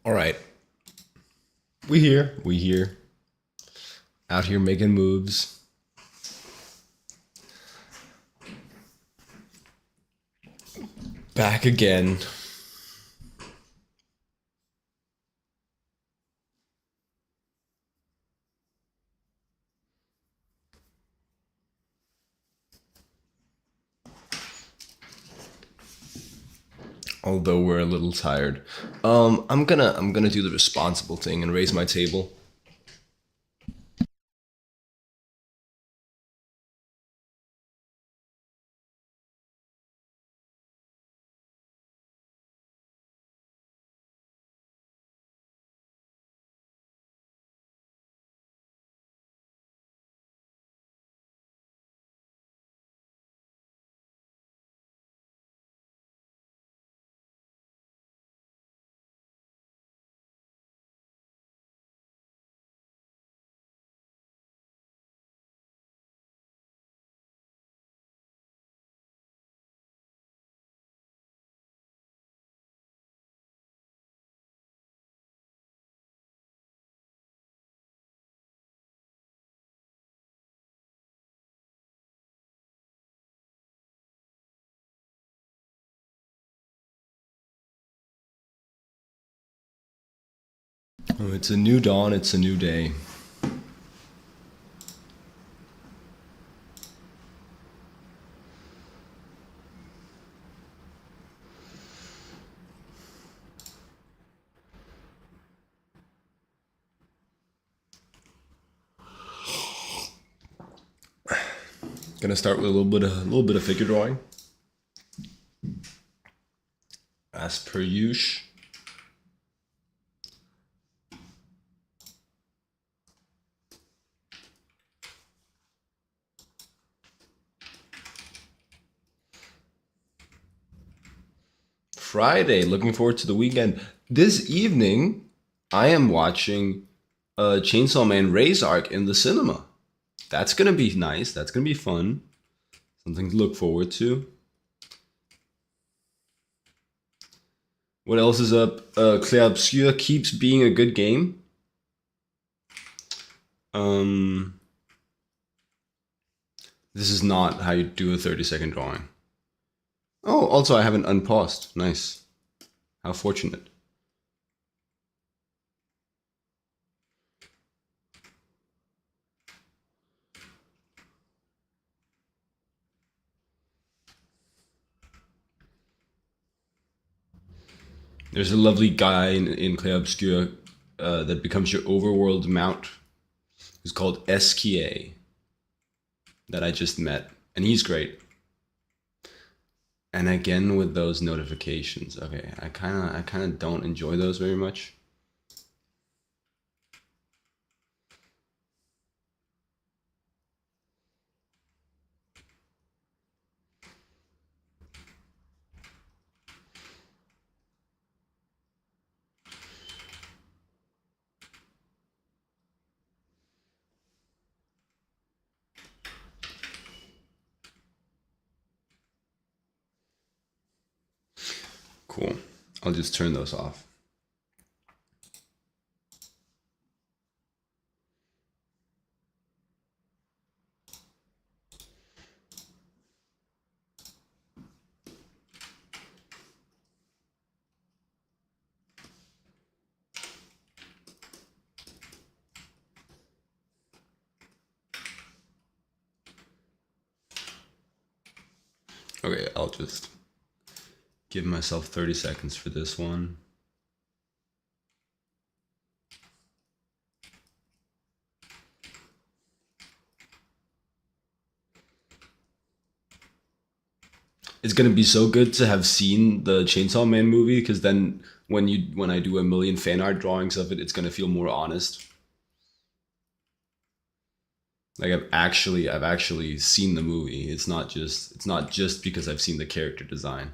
All right, we here, out here making moves. Back again. Although we're a little tired. I'm gonna do the responsible thing and raise my table. Oh, it's a new dawn. It's a new day. Gonna start with a little bit of figure drawing, as per usual. Friday. Looking forward to the weekend. This evening, I am watching Chainsaw Man Ray's arc in the cinema. That's gonna be nice. That's gonna be fun. Something to look forward to. What else is up? Clair Obscur keeps being a good game. Um, this is not how you do a 30-second drawing. Oh, also I haven't unpaused. Nice. How fortunate. There's a lovely guy in Clair Obscur that becomes your overworld mount, who's called SKA, that I just met, and he's great. And again with those notifications, okay, I kind of don't enjoy those very much. Cool. I'll just turn those off. Okay, I'll just give myself 30 seconds for this one. It's gonna be so good to have seen the Chainsaw Man movie, because then when I do a million fan art drawings of it, it's gonna feel more honest. Like I've actually seen the movie. It's not just because I've seen the character design.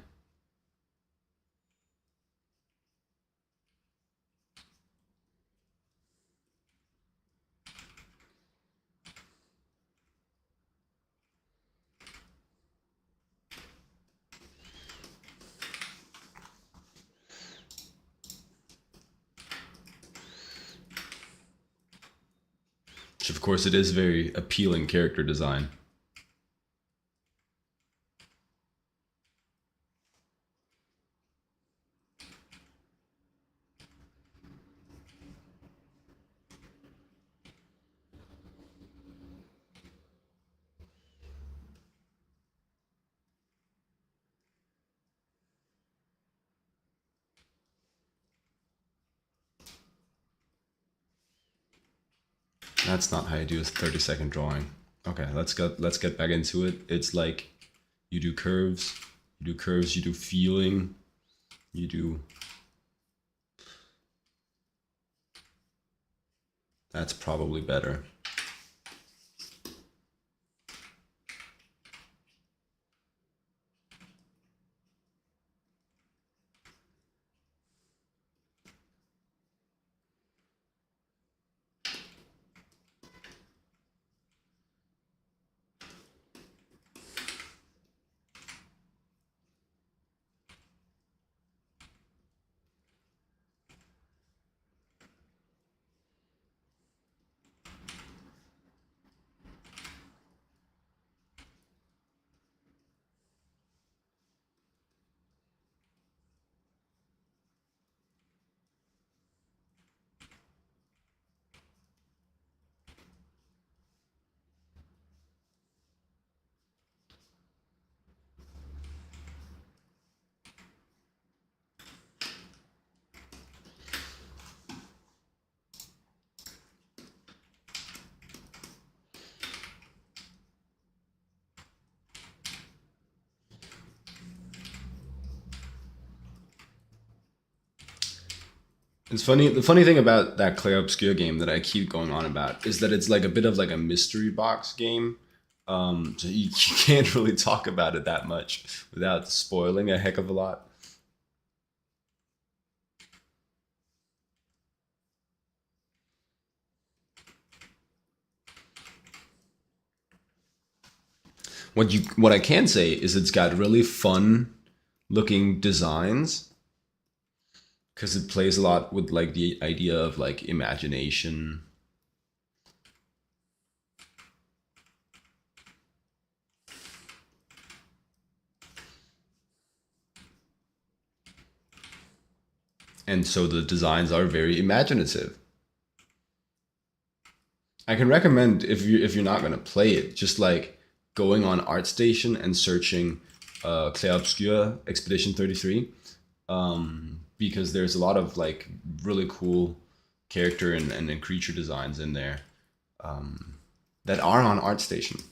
Which of course it is very appealing character design. That's not how you do a 30-second drawing. Okay, let's get back into it. It's like you do curves, you do feeling, you do. That's probably better. It's funny. The funny thing about that Clay Obscure game that I keep going on about is that it's like a bit of like a mystery box game. So you can't really talk about it that much without spoiling a heck of a lot. What I can say is it's got really fun looking designs because it plays a lot with like the idea of like imagination. And so the designs are very imaginative. I can recommend if you're not gonna play it, just like going on ArtStation and searching Clair Obscur Expedition 33, because there's a lot of like really cool character and creature designs in there that are on ArtStation.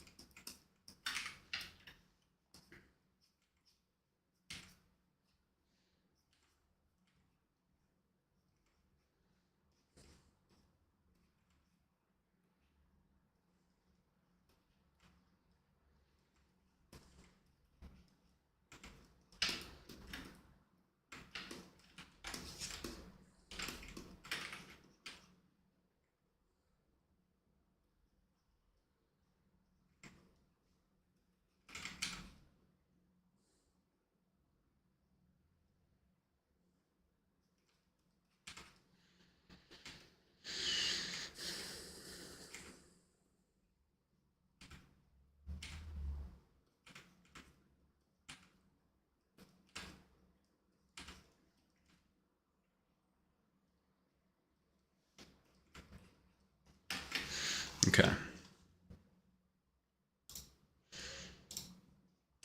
Okay,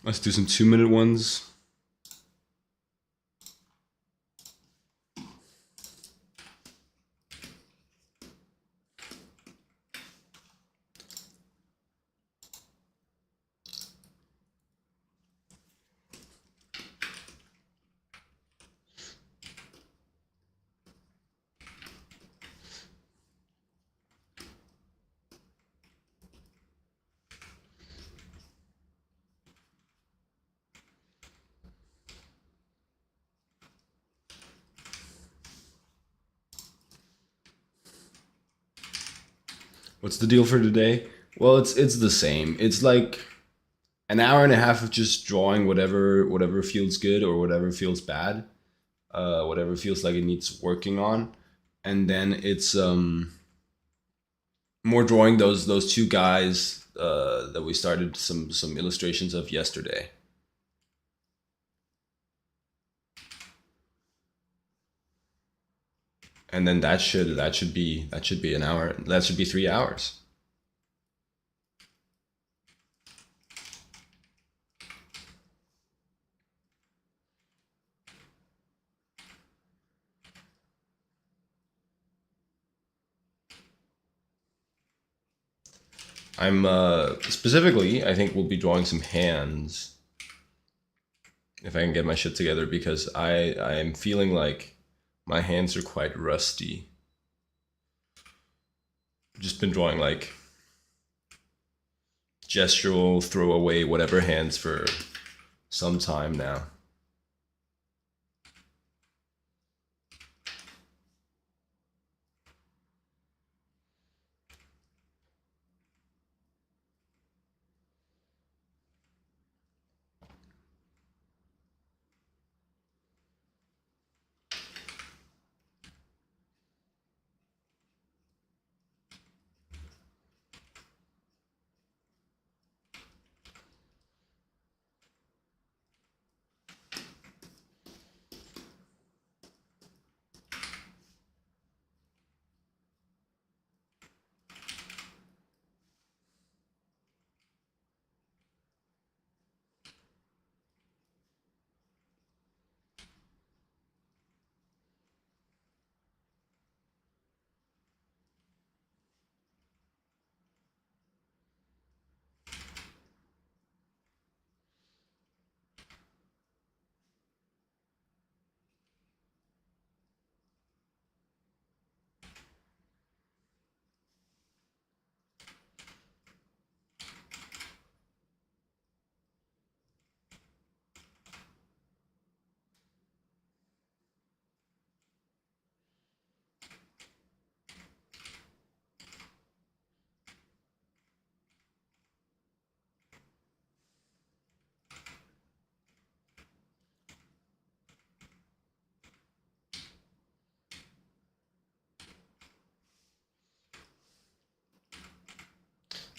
let's do some 2-minute ones. What's the deal for today? Well, it's the same. It's like an hour and a half of just drawing whatever feels good or whatever feels bad, whatever feels like it needs working on, and then it's more drawing those two guys that we started some illustrations of yesterday. And then that should be an hour. That should be 3 hours. I'm specifically, I think we'll be drawing some hands if I can get my shit together, because I am feeling like my hands are quite rusty. Just been drawing like gestural, throwaway, whatever hands for some time now.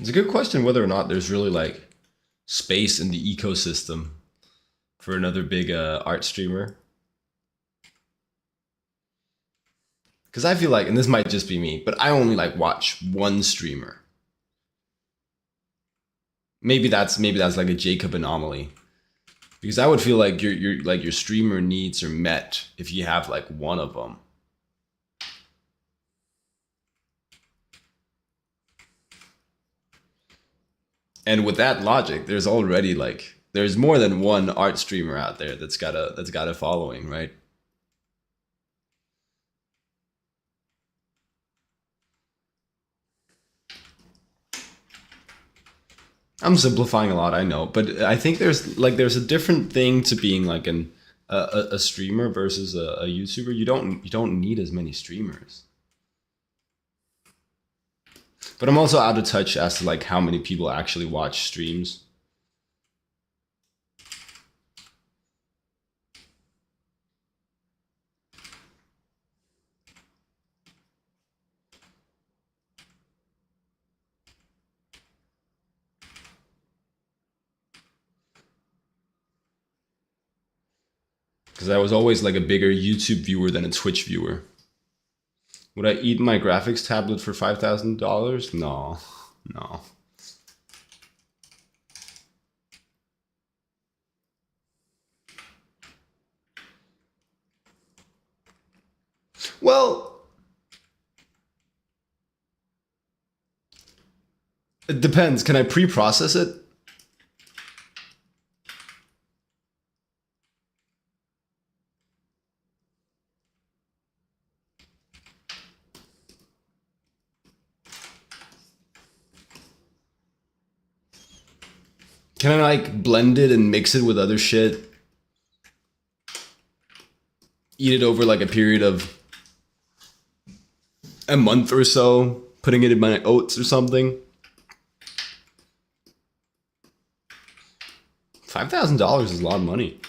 It's a good question whether or not there's really like space in the ecosystem for another big art streamer. Because I feel like, and this might just be me, but I only like watch one streamer. Maybe that's like a Jacob anomaly. Because I would feel like your streamer needs are met if you have like one of them. And with that logic, there's more than one art streamer out there that's got a following, right? I'm simplifying a lot, I know, but I think there's a different thing to being like a streamer versus a YouTuber. You don't need as many streamers. But I'm also out of touch as to like how many people actually watch streams. Because I was always like a bigger YouTube viewer than a Twitch viewer. Would I eat my graphics tablet for $5,000? No, no. Well, it depends. Can I pre-process it? Can I like blend it and mix it with other shit? Eat it over like a period of a month or so, putting it in my oats or something? $5,000 is a lot of money.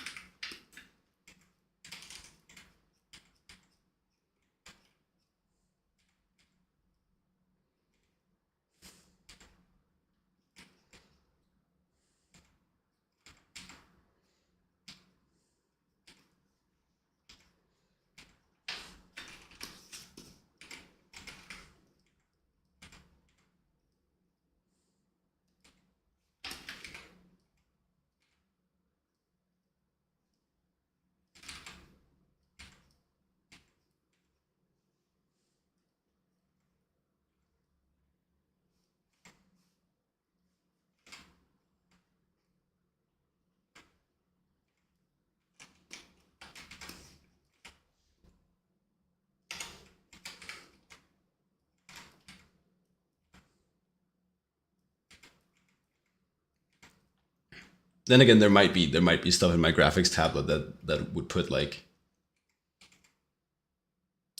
Then again, there might be stuff in my graphics tablet that would put like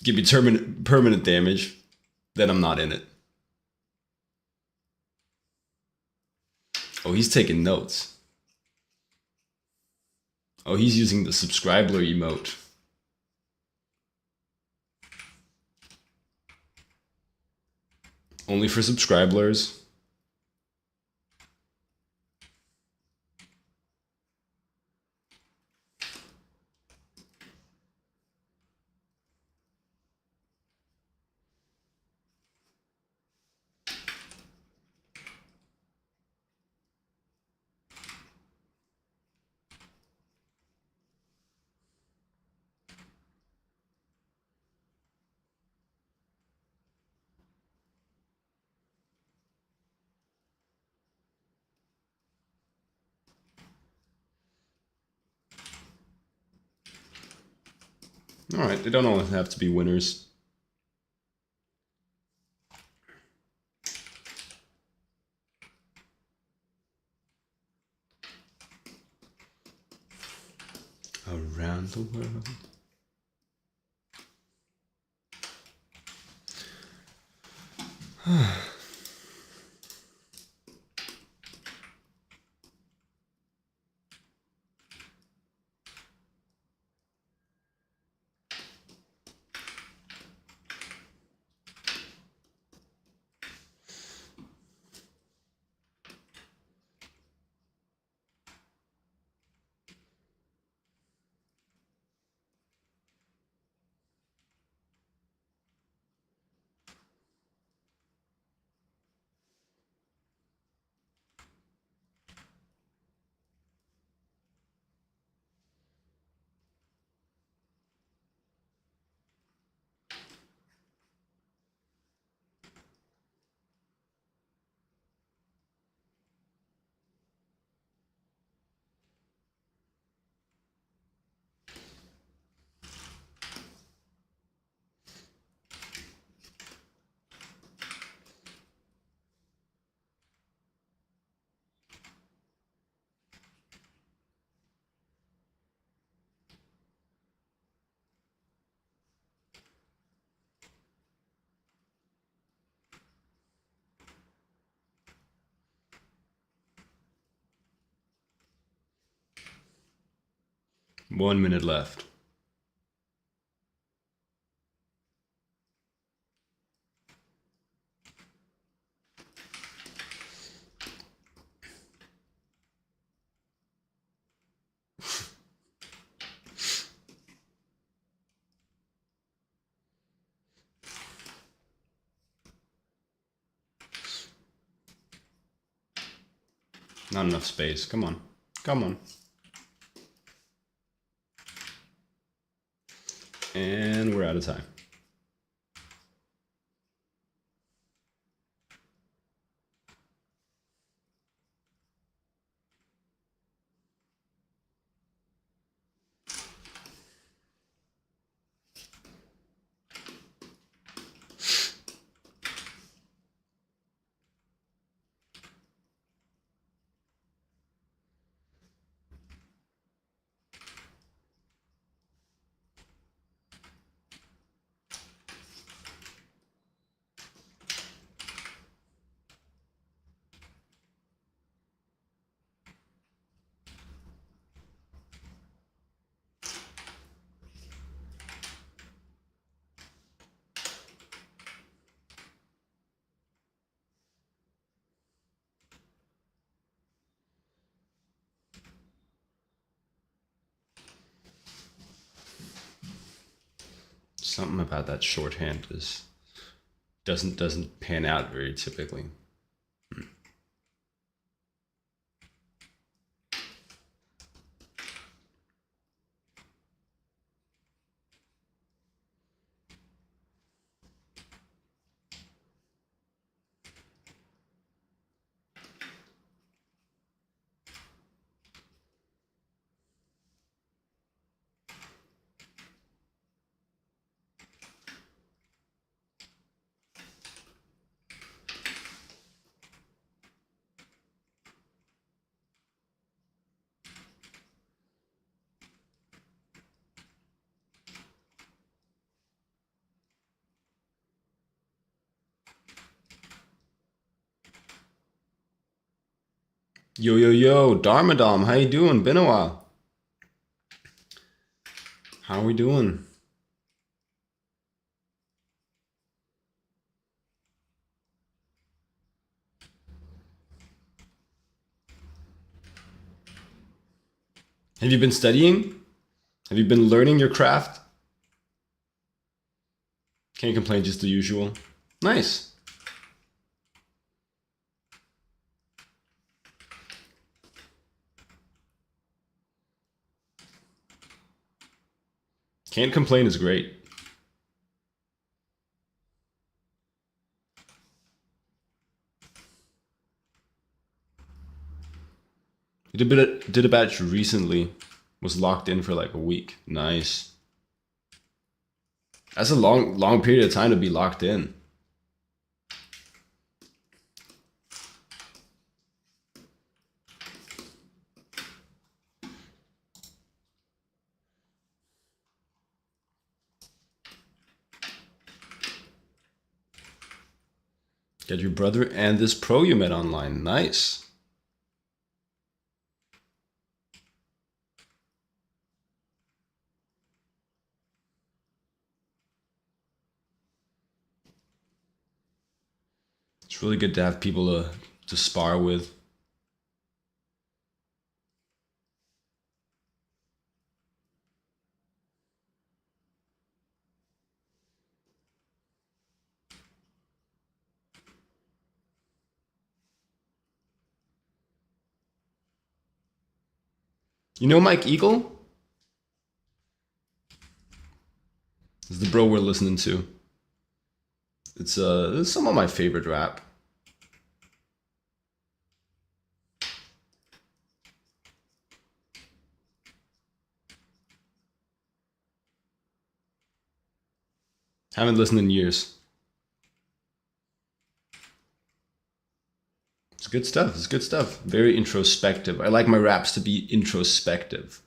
give me permanent damage. Then I'm not in it. Oh, he's taking notes. Oh, he's using the subscriber emote. Only for subscribers. All right, they don't all have to be winners. Around the world. One minute left. Not enough space. Come on. Come on. And we're out of time. Something about that shorthand is doesn't pan out very typically. Yo yo yo, Darmadom, how you doing? Been a while. How are we doing? Have you been studying? Have you been learning your craft? Can't complain, just the usual. Nice. Can't complain is great. Did a batch recently. Was locked in for like a week. Nice. That's a long period of time to be locked in. Got your brother and this pro you met online. Nice. It's really good to have people to spar with. You know Mike Eagle? This is the bro we're listening to. It's some of my favorite rap. Haven't listened in years. It's good stuff. It's good stuff. Very introspective. I like my raps to be introspective.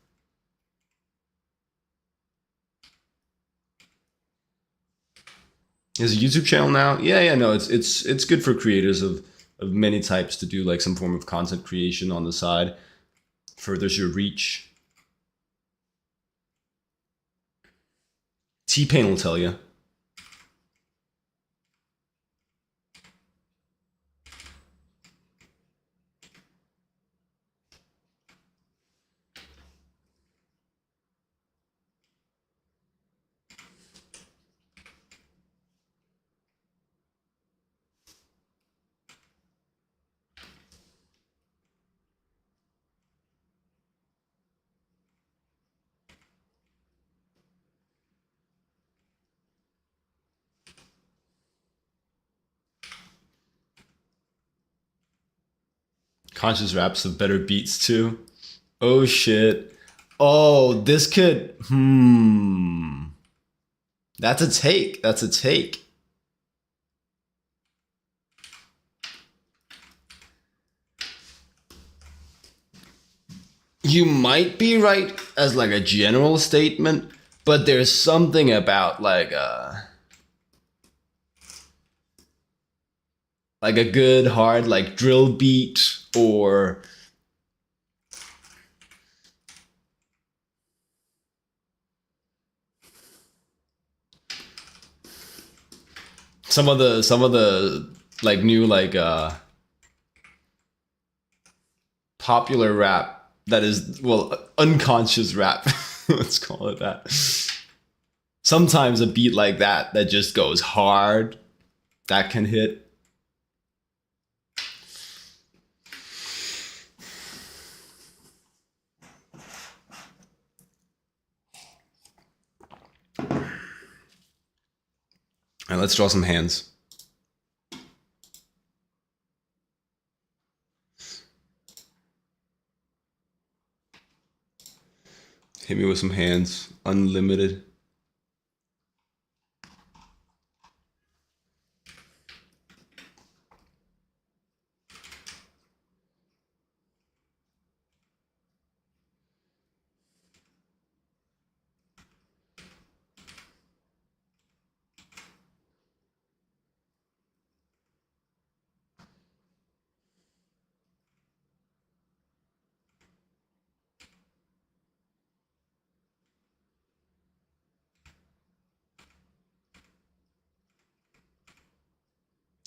He has a YouTube channel now. Yeah. No, it's good for creators of many types to do like some form of content creation on the side. Furthers your reach. T-Pain will tell you. Conscious raps have better beats too. Oh shit. Oh, this could. That's a take. That's a take. You might be right as like a general statement, but there's something about like a good hard like drill beat or some of the like new like popular rap that is well unconscious rap. Let's call it that. Sometimes a beat like that just goes hard that can hit. All right, let's draw some hands. Hit me with some hands. Unlimited.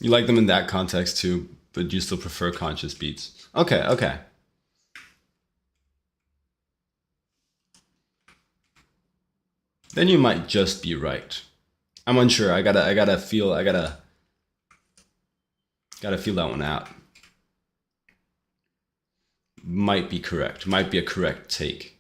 You like them in that context too, but you still prefer conscious beats. Okay, okay. Then you might just be right. I'm unsure. I gotta feel that one out. Might be correct. Might be a correct take.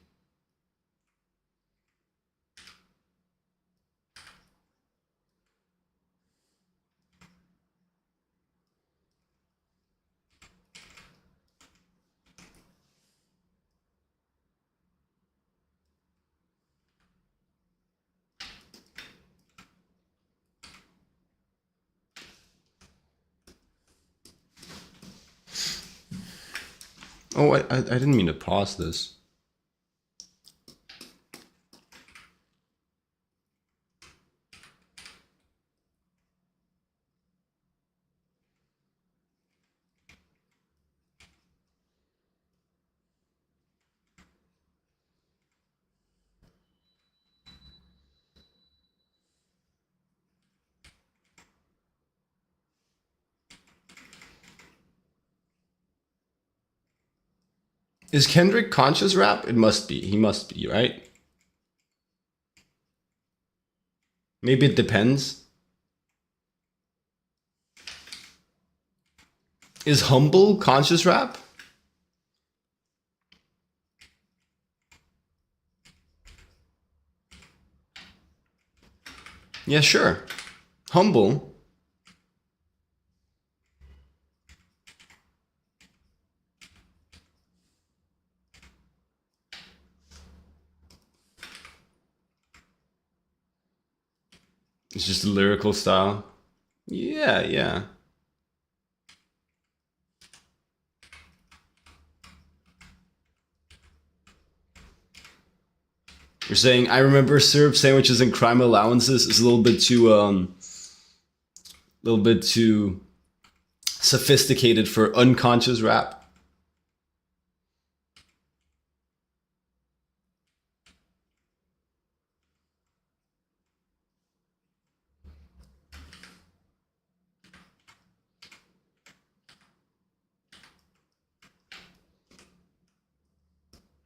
Oh, I didn't mean to pause this. Is Kendrick conscious rap? It must be. He must be, right? Maybe it depends. Is Humble conscious rap? Yeah, sure. Humble. It's just a lyrical style. Yeah, yeah. You're saying I remember syrup sandwiches and crime allowances is a little bit too sophisticated for unconscious rap.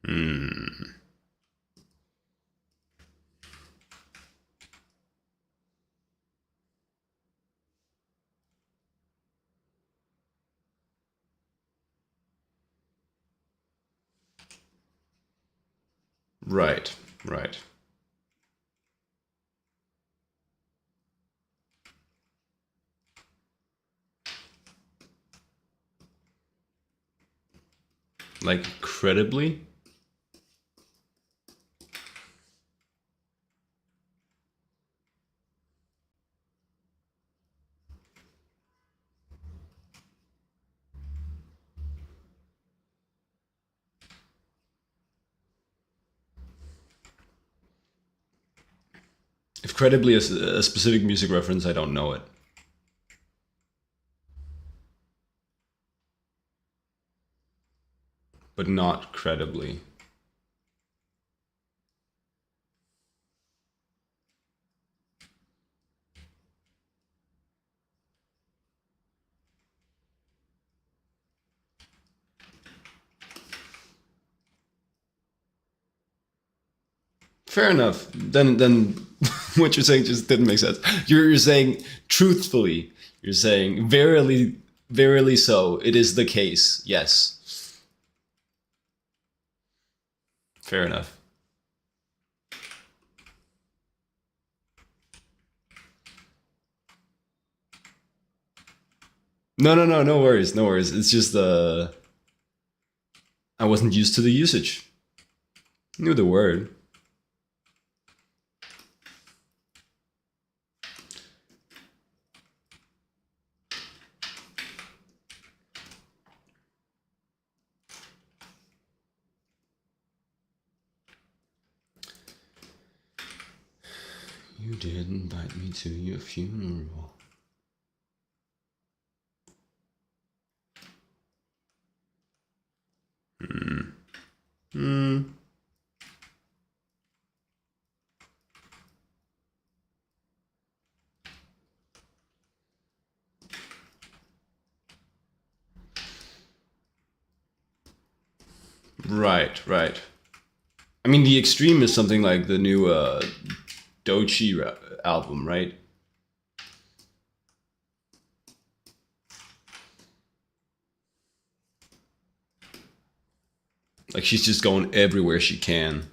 Hmm. Right, right. Like credibly? If credibly is a specific music reference, I don't know it. But not credibly. Fair enough. Then what you're saying just didn't make sense. You're saying truthfully. You're saying verily so. It is the case. Yes. Fair enough. No worries, no worries. It's just I wasn't used to the usage. Knew the word. You did invite me to your funeral. Hmm. Hmm. Right, right. I mean, the extreme is something like the new Dochi album, right? Like she's just going everywhere she can.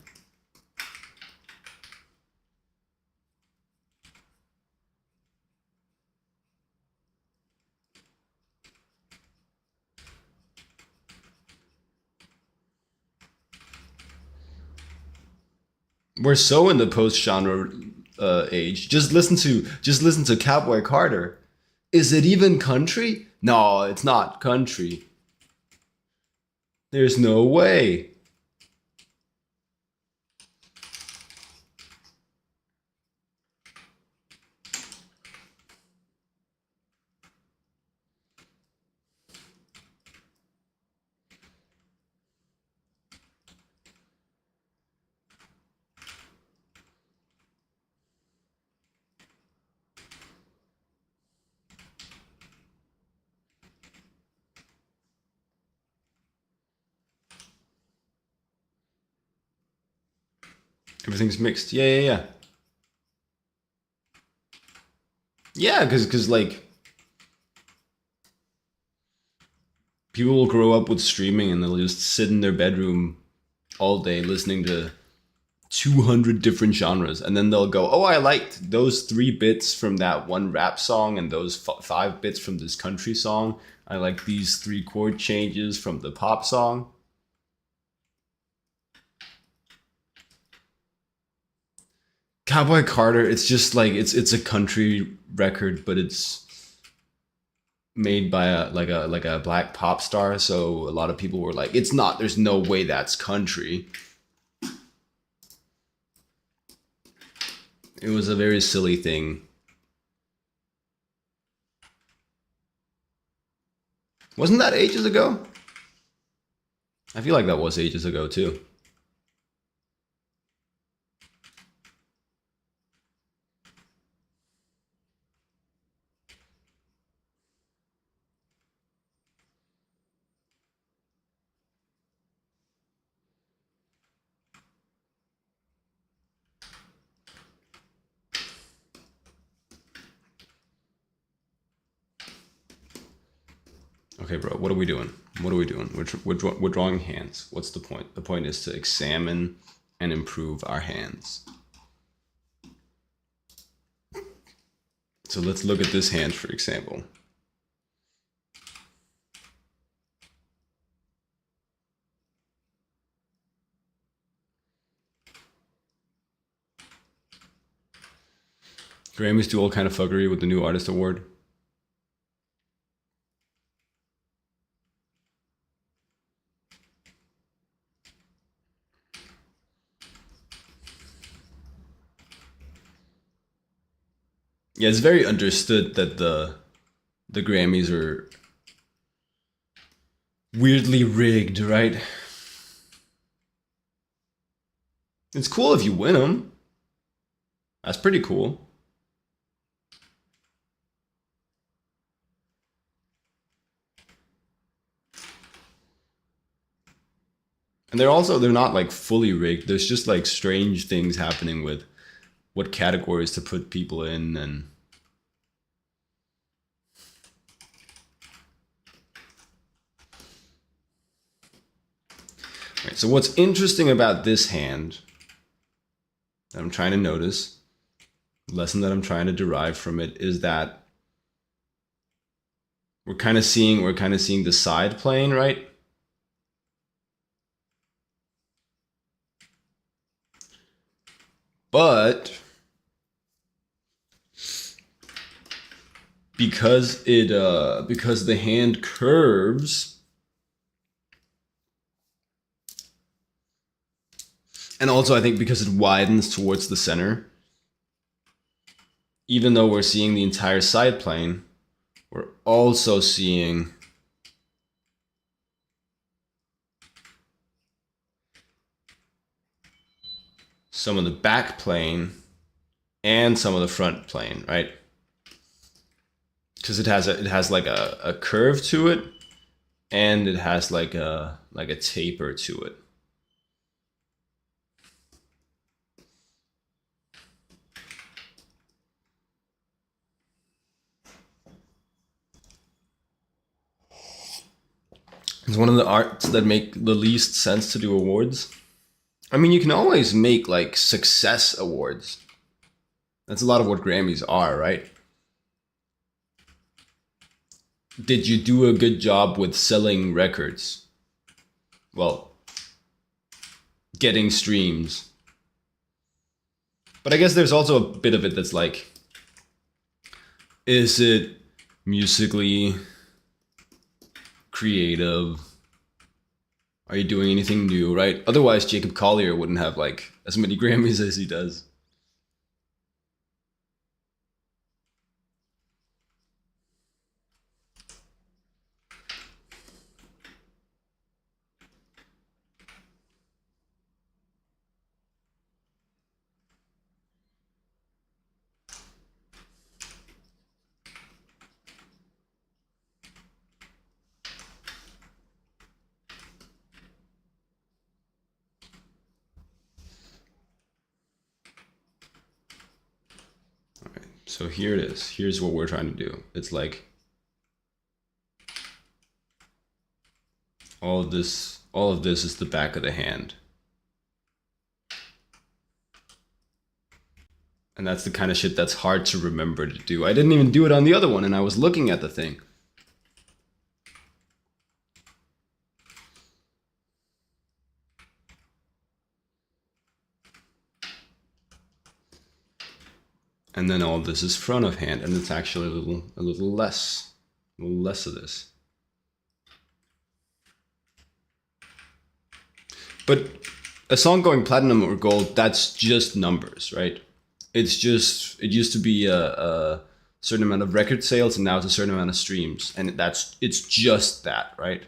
We're so in the post genre age. Just listen to Cowboy Carter. Is it even country? No, it's not country. There's no way. Everything's mixed. Yeah, yeah, yeah. Yeah, because like people will grow up with streaming and they'll just sit in their bedroom all day listening to 200 different genres, and then they'll go, oh, I liked those 3 bits from that one rap song and those 5 bits from this country song. I like these 3 chord changes from the pop song. Cowboy Carter, it's just like it's a country record, but it's made by a black pop star, so a lot of people were like, it's not, there's no way that's country. It was a very silly thing. Wasn't that ages ago? I feel like that was ages ago too. Okay, bro, what are we doing? What are we doing? We're drawing hands. What's the point? The point is to examine and improve our hands. So let's look at this hand, for example. Grammys do all kind of fuckery with the new artist award. Yeah, it's very understood that the Grammys are weirdly rigged, right? It's cool if you win them. That's pretty cool. And they're not like fully rigged. There's just like strange things happening with what categories to put people in and right, so what's interesting about this hand that I'm trying to notice, lesson that I'm trying to derive from it is that we're kind of seeing the side plane, right? But because the hand curves, and also I think because it widens towards the center, even though we're seeing the entire side plane, we're also seeing some of the back plane and some of the front plane, right? Because it has like a curve to it, and it has like a taper to it. It's one of the arts that make the least sense to do awards. I mean, you can always make like success awards. That's a lot of what Grammys are, right? Did you do a good job with selling records? Well, getting streams. But I guess there's also a bit of it that's like, is it musically creative? Are you doing anything new, right? Otherwise, Jacob Collier wouldn't have like as many Grammys as he does. All right, so here it is. Here's what we're trying to do. It's like all of this is the back of the hand. And that's the kind of shit that's hard to remember to do. I didn't even do it on the other one, and I was looking at the thing. And then all this is front of hand, and it's actually a little less of this. But a song going platinum or gold, that's just numbers, right? It's just, it used to be a certain amount of record sales, and now it's a certain amount of streams, and it's just that, right?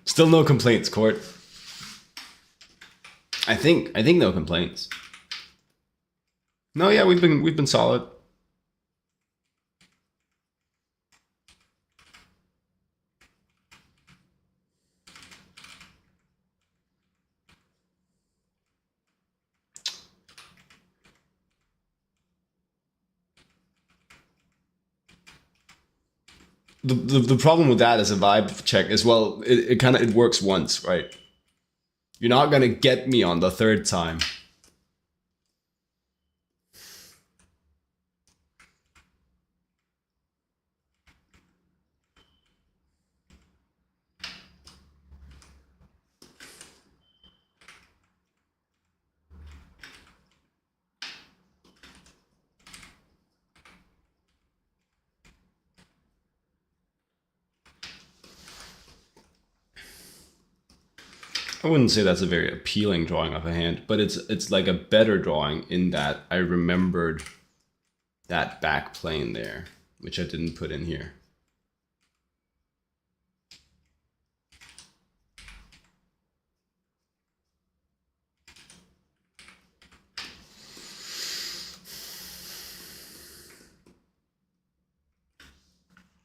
Still no complaints, Court. I think no complaints. No, yeah, we've been solid. The problem with that as a vibe check is, well, it kind of it works once, right? You're not gonna get me on the third time. I wouldn't say that's a very appealing drawing of a hand, but it's like a better drawing in that I remembered that back plane there, which I didn't put in here.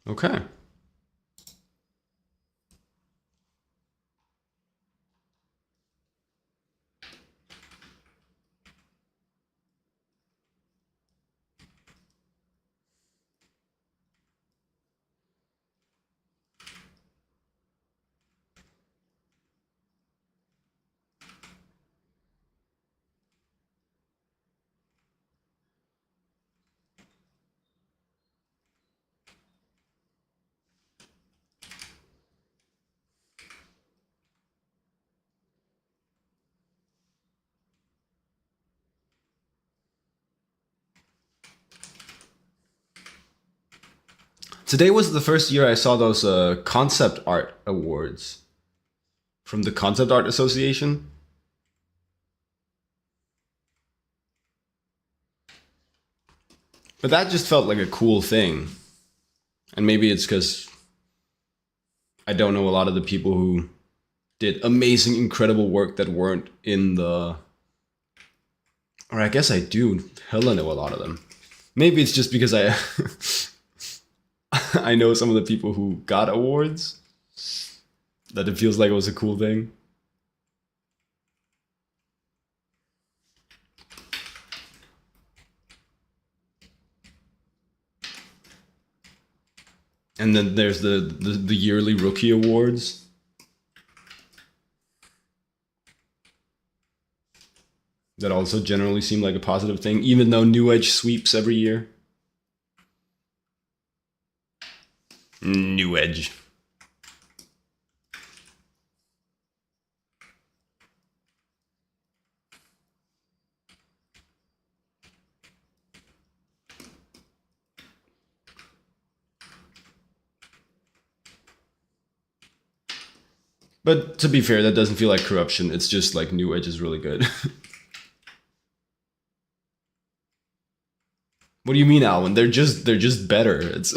Okay. Today was the first year I saw those concept art awards from the Concept Art Association. But that just felt like a cool thing. And maybe it's because I don't know a lot of the people who did amazing, incredible work that weren't in the Or I guess I do hella know a lot of them. Maybe it's just because I I know some of the people who got awards that it feels like it was a cool thing. And then there's the yearly rookie awards. That also generally seem like a positive thing, even though New Edge sweeps every year. New Edge. But to be fair, that doesn't feel like corruption. It's just like New Edge is really good. What do you mean, Alwyn? They're just better. It's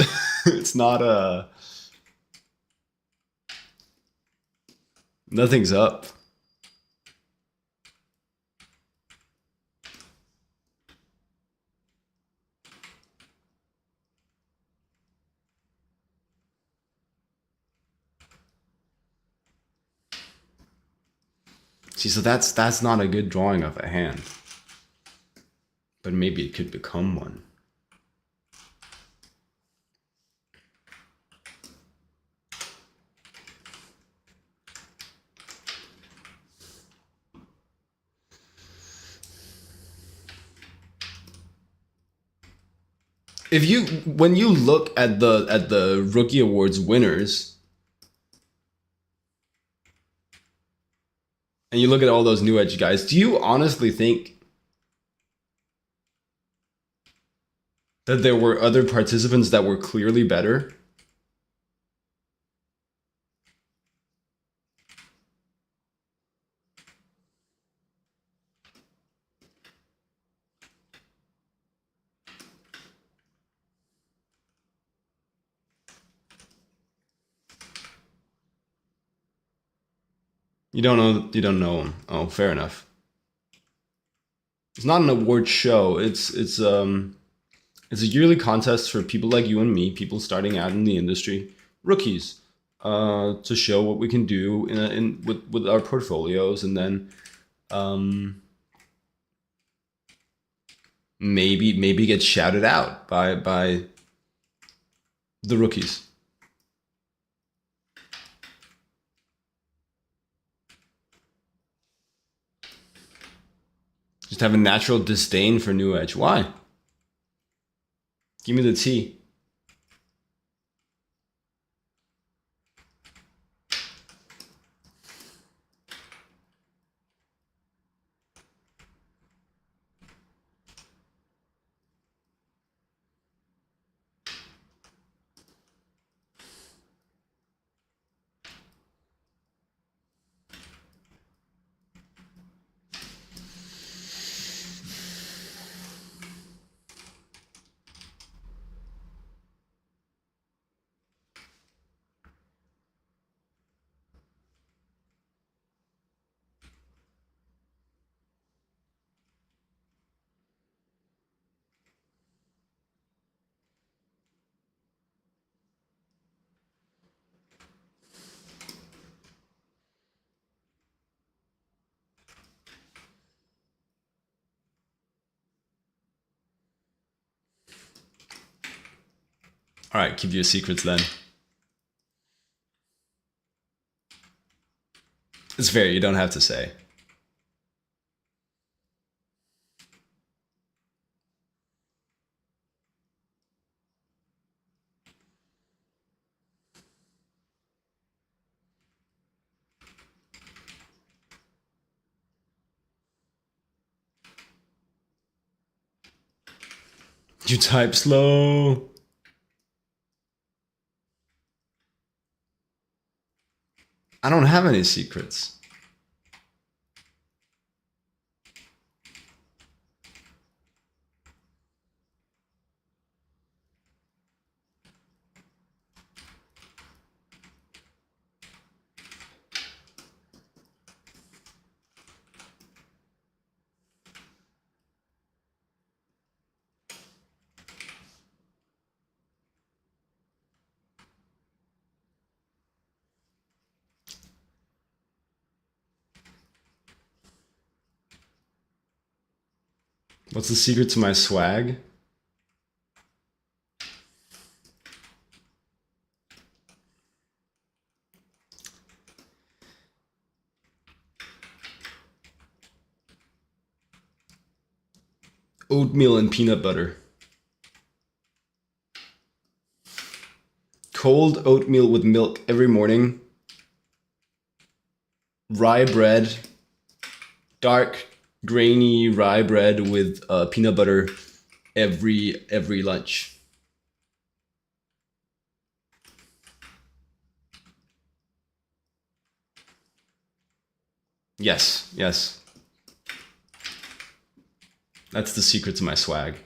it's not nothing's up. See, so that's not a good drawing of a hand. But maybe it could become one. If you when you look at the rookie awards winners and you look at all those New Edge guys, do you honestly think that there were other participants that were clearly better? You don't know them. Oh, fair enough. It's not an award show. It's a yearly contest for people like you and me, people starting out in the industry, rookies, to show what we can do in with our portfolios, and then um, maybe get shouted out by the rookies. Just have a natural disdain for New Edge. Why? Give me the tea. All right, keep your secrets then. It's fair. You don't have to say. You type slow. I don't have any secrets. What's the secret to my swag? Oatmeal and peanut butter. Cold oatmeal with milk every morning. Rye bread. Dark, grainy rye bread with peanut butter every lunch. Yes, yes. That's the secret to my swag.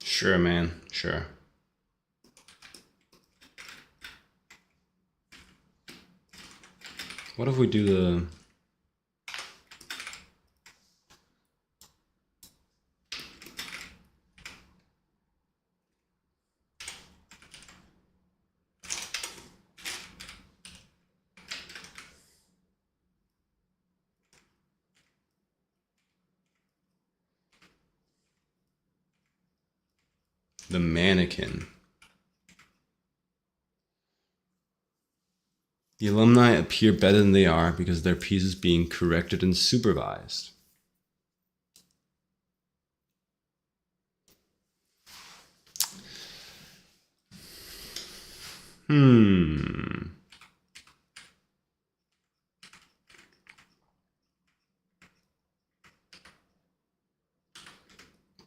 Sure, man. Sure. What if we do the mannequin? The alumni appear better than they are because their piece is being corrected and supervised.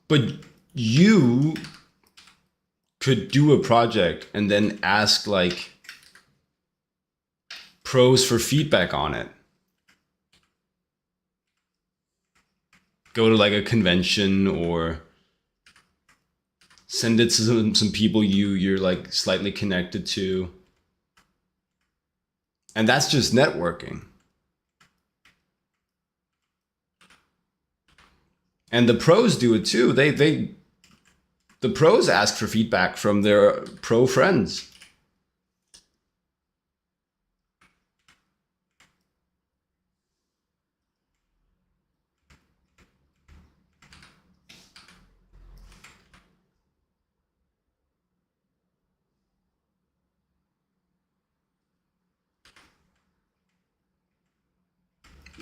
But you could do a project and then ask like pros for feedback on it. Go to like a convention or send it to some people you're like slightly connected to. And that's just networking. And the pros do it too. The pros ask for feedback from their pro friends.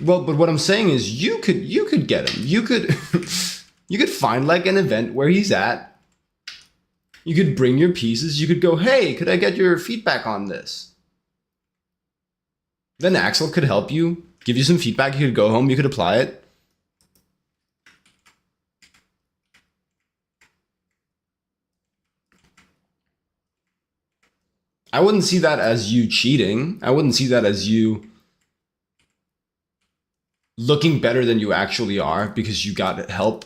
Well, but what I'm saying is you could get him. You could you could find like an event where he's at. You could bring your pieces. You could go, "Hey, could I get your feedback on this?" Then Axel could help you, give you some feedback. You could go home, you could apply it. I wouldn't see that as you cheating. I wouldn't see that as you looking better than you actually are because you got help.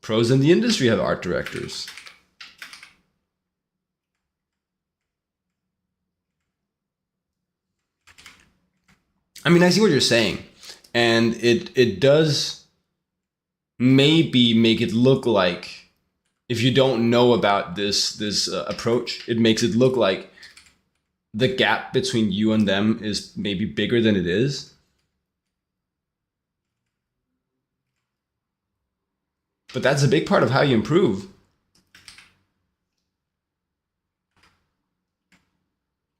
Pros in the industry have art directors. I mean, I see what you're saying. And it does maybe make it look like, if you don't know about this approach, it makes it look like the gap between you and them is maybe bigger than it is. But that's a big part of how you improve.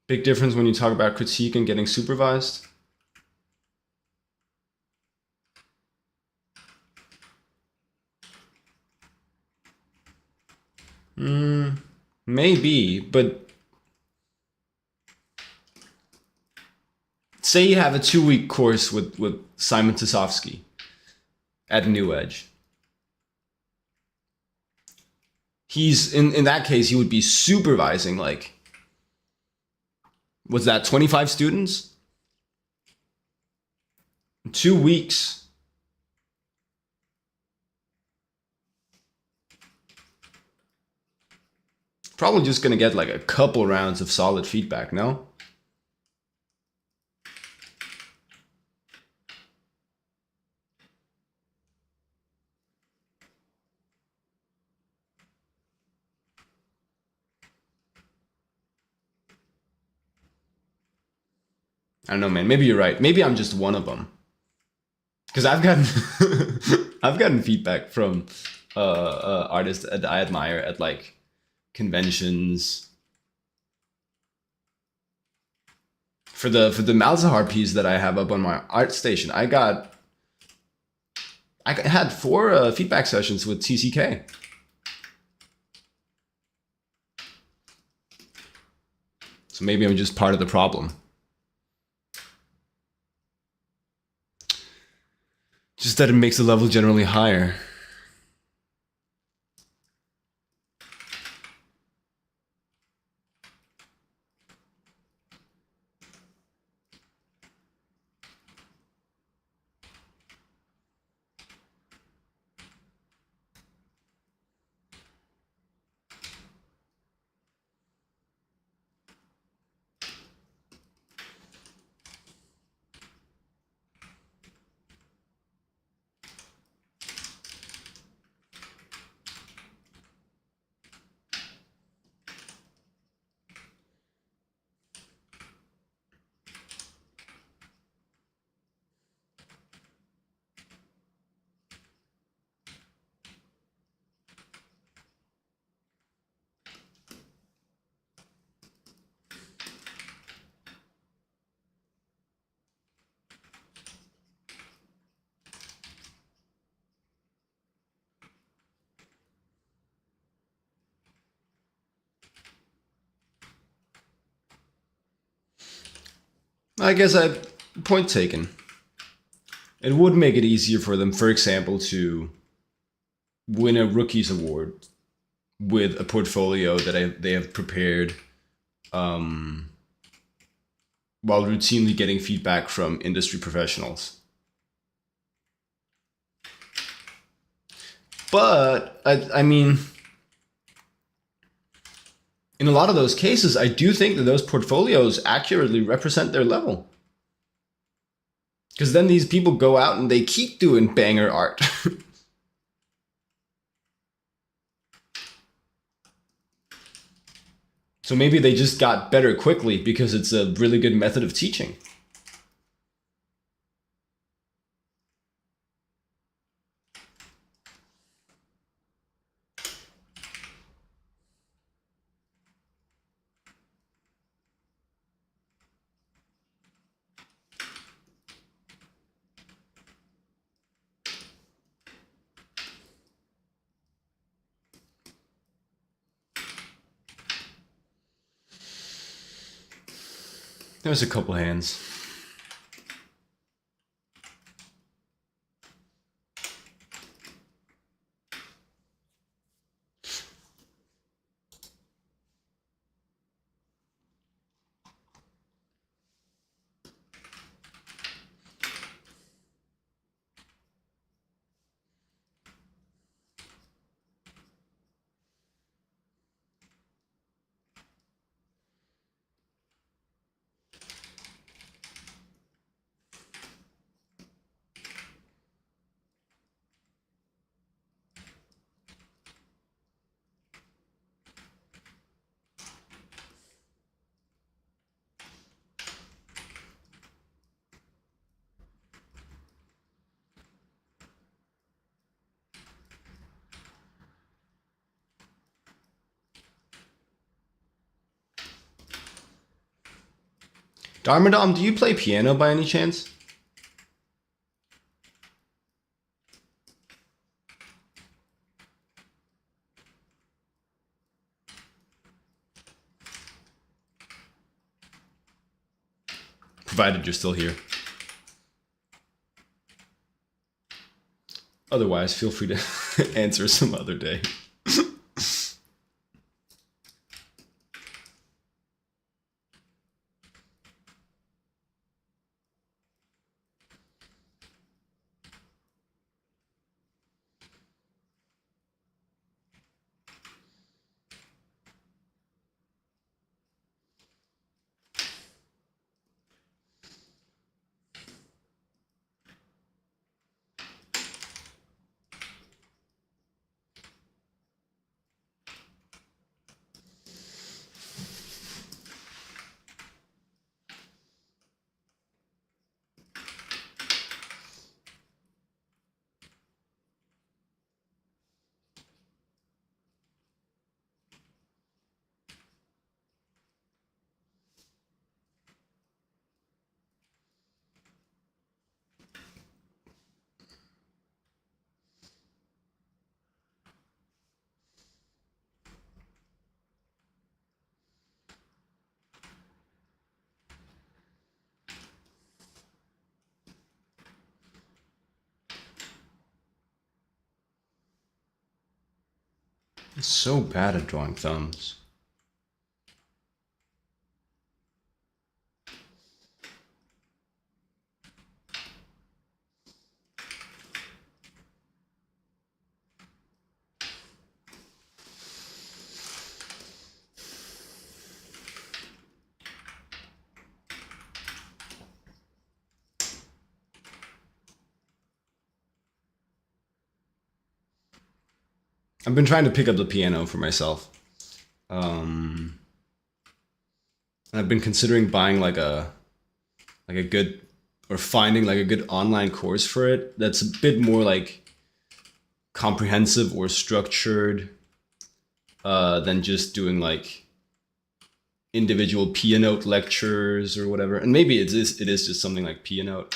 Big difference when you talk about critique and getting supervised. Maybe, but say you have a 2-week course with Simon Tasovsky at New Edge. He's in that case, he would be supervising, like, was that 25 students? 2 weeks. Probably just gonna get like a couple rounds of solid feedback, no? I don't know, man. Maybe you're right. Maybe I'm just one of them. Because I've gotten I've gotten feedback from artists that I admire at like conventions. For the Malzahar piece that I have up on my art station, I had 4 feedback sessions with TCK. So maybe I'm just part of the problem. Just that it makes the level generally higher. I guess point taken. It would make it easier for them, for example, to win a Rookies Award with a portfolio that they have prepared while routinely getting feedback from industry professionals. But, I mean, in a lot of those cases, I do think that those portfolios accurately represent their level. Because then these people go out and they keep doing banger art. So maybe they just got better quickly because it's a really good method of teaching. There's a couple hands. Darmadom, do you play piano by any chance? provided you're still here. Otherwise, feel free to answer some other day. I'm so bad at drawing thumbs. I've been trying to pick up the piano for myself. I've been considering buying like a good, or finding like a good online course for it that's a bit more like comprehensive or structured than just doing like individual piano lectures or whatever. And maybe it is just something like piano.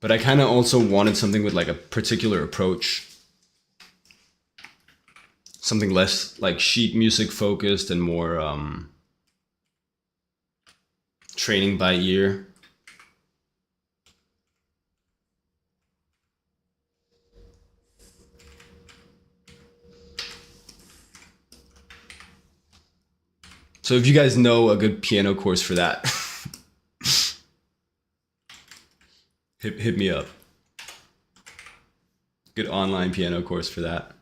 But I kind of also wanted something with like a particular approach. Something less like sheet music focused and more training by ear. So if you guys know a good piano course for that, hit me up. Good online piano course for that.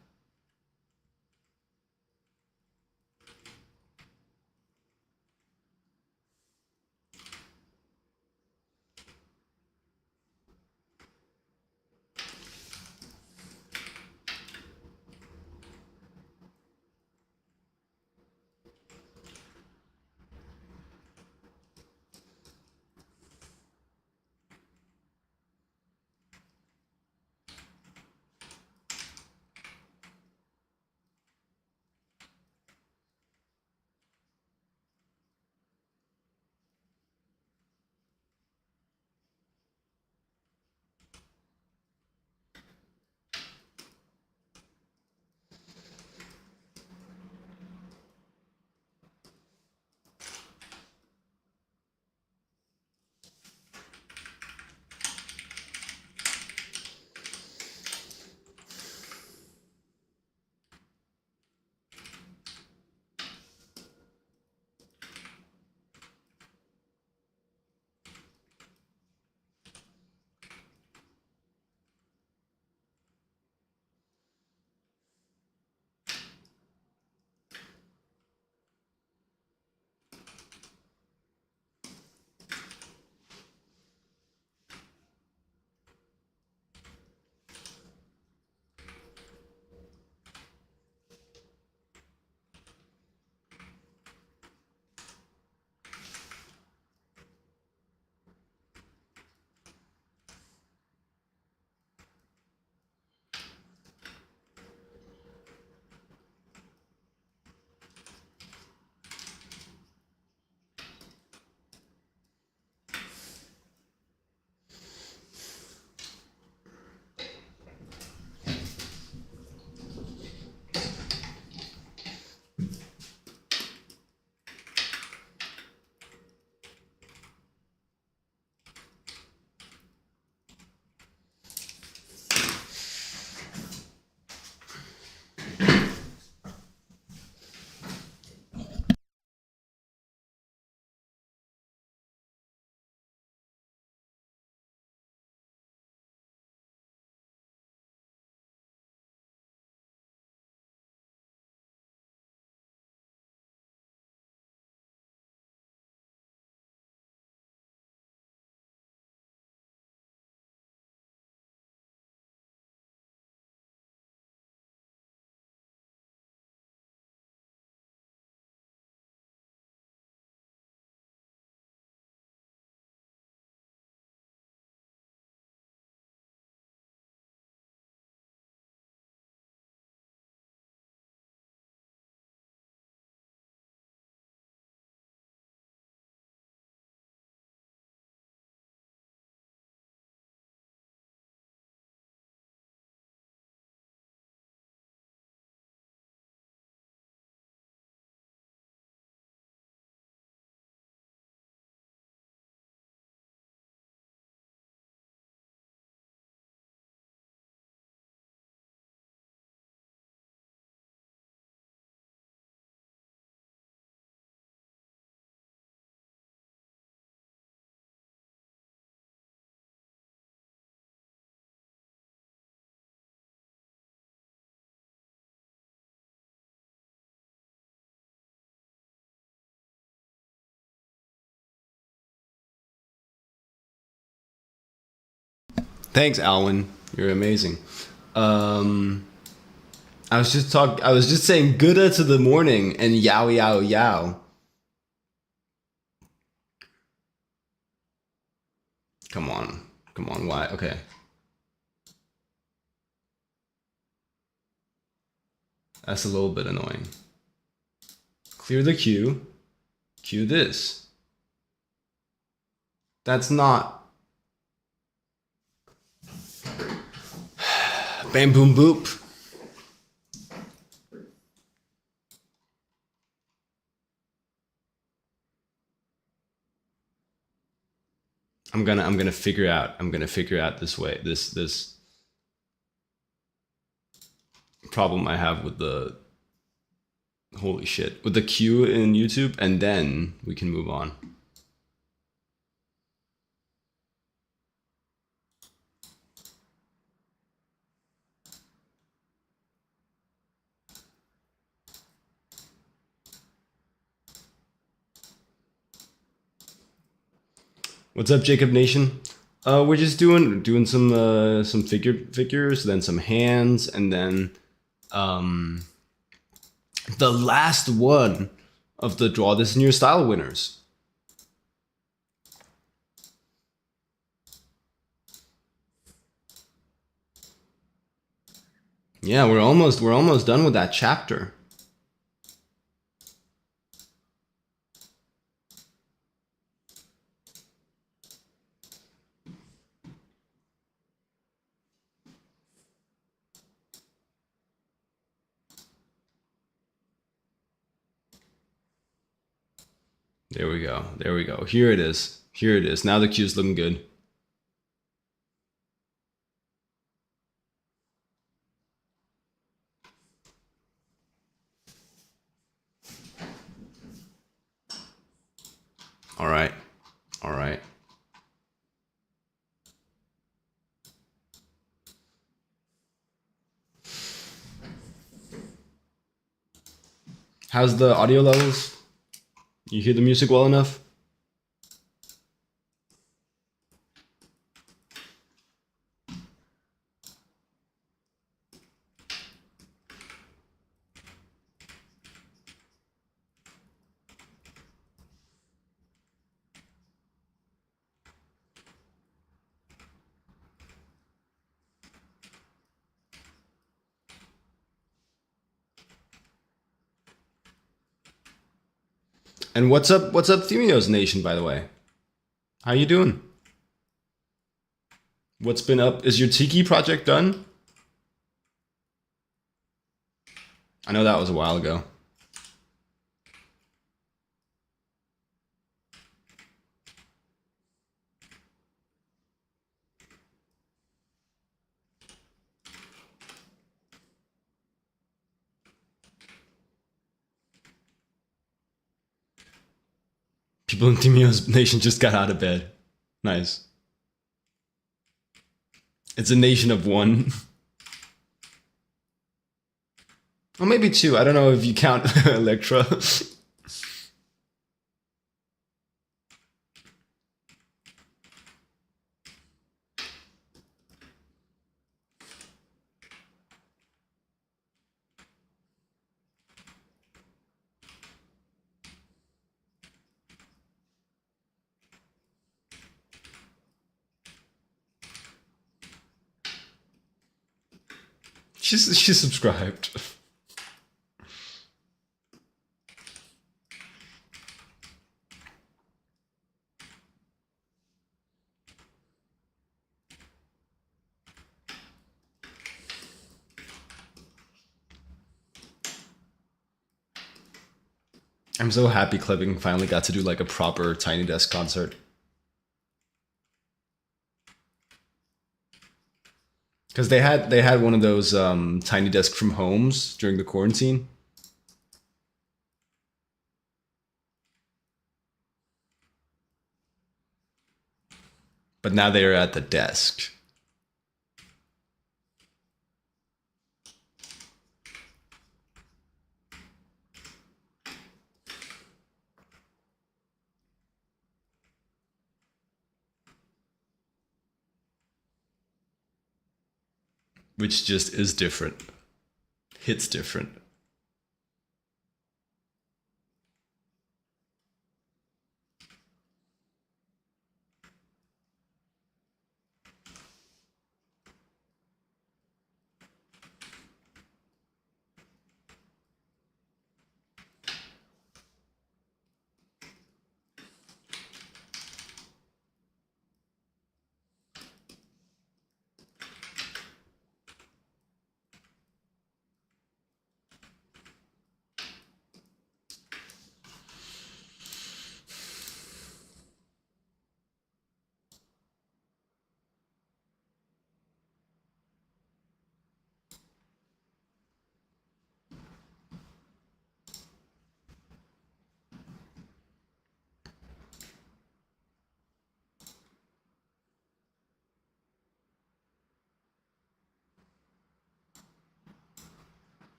Thanks, Alwyn. You're amazing. Um, I was just saying "Gooda" to the morning and "Yow yow yow." Come on, come on. Why? Okay, that's a little bit annoying. Clear the queue. Cue this. That's not. Bam boom boop. I'm gonna figure out this way. This problem I have with the holy shit with the queue in YouTube, and then we can move on. What's up, Jacob Nation? We're just doing some figures, then some hands, and then um, the last one of the draw this in your style winners. Yeah, we're almost done with that chapter. There we go. There we go. Here it is. Here it is. Now the queue's looking good. All right. All right. How's the audio levels? You hear the music well enough? And what's up Themios Nation, by the way? How you doing? What's been up? Is your Tiki project done? I know that was a while ago. People in Themios Nation just got out of bed. Nice. It's a nation of one. Well, maybe two. I don't know if you count Electra. She's subscribed. I'm so happy Clipping finally got to do like a proper Tiny Desk concert. Because they had one of those Tiny Desk from homes during the quarantine. But now they are at the desk. which just is different. Hits different.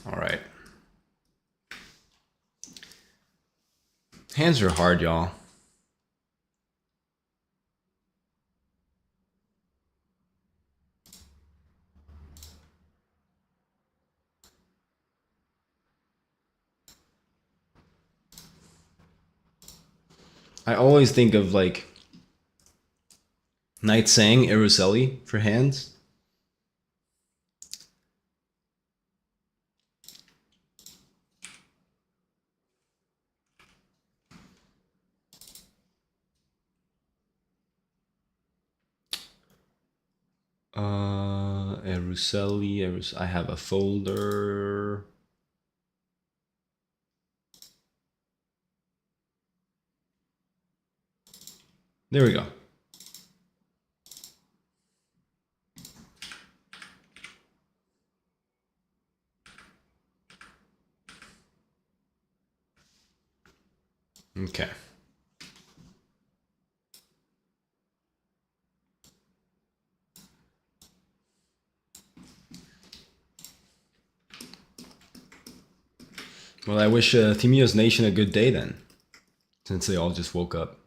All right. Hands are hard, y'all. I always think of like Knight Sang, Araceli for hands. Araceli, I have a folder. There we go. Okay. Well, I wish Themio's Nation a good day then, since they all just woke up.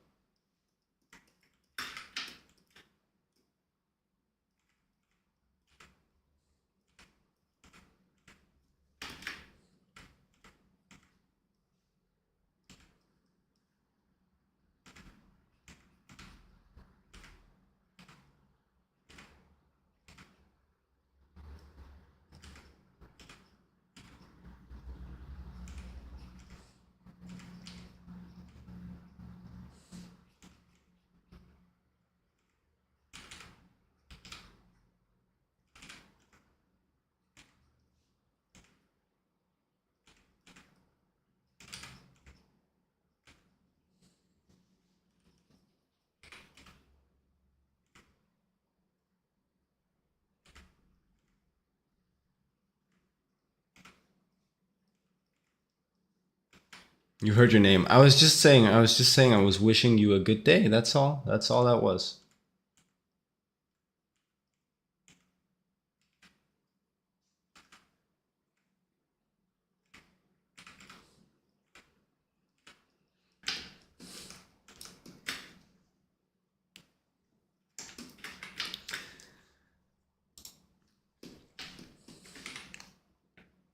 You heard your name. I was just saying I was wishing you a good day. That's all. That's all that was.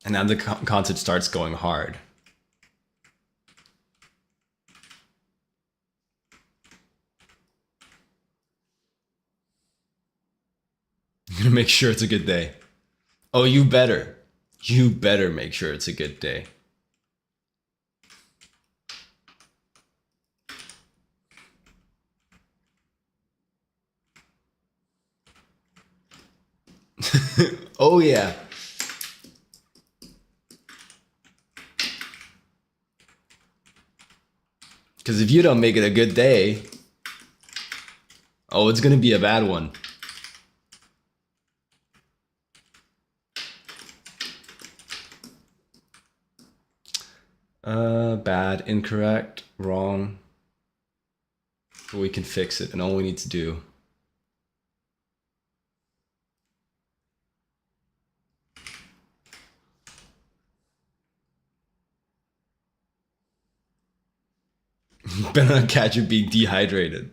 And now the concert starts going hard. I'm gonna make sure it's a good day. Oh, you better. You better make sure it's a good day. Oh yeah. Because if you don't make it a good day, oh, it's gonna be a bad one. Bad, incorrect, wrong. But we can fix it, and all we need to do. Better not catch you being dehydrated.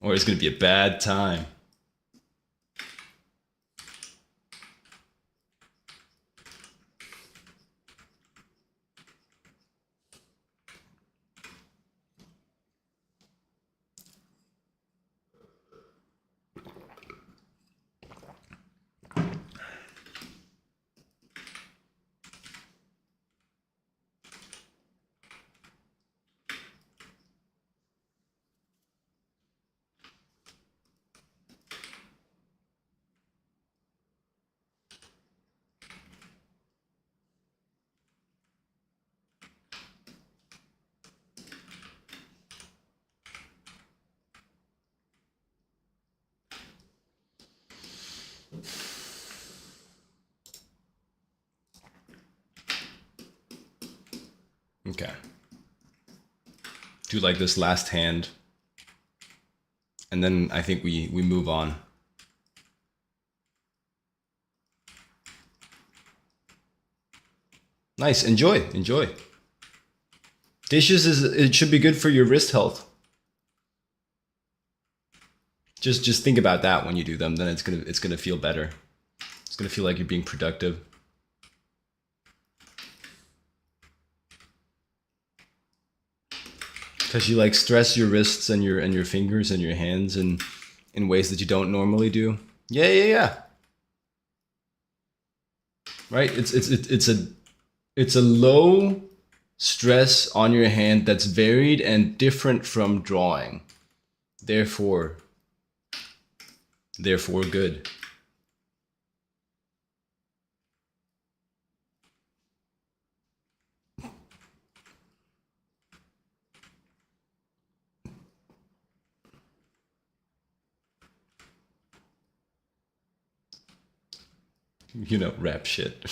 or it's gonna be a bad time. Okay. Do like this last hand. And then I think we move on. Nice. Enjoy. Enjoy. Dishes it should be good for your wrist health. Just think about that when you do them. Then it's gonna feel better. It's gonna feel like you're being productive. Because you like stress your wrists and your fingers and your hands in ways that you don't normally do. Yeah. Right? It's a low stress on your hand that's varied and different from drawing. Therefore good. You know, rap shit.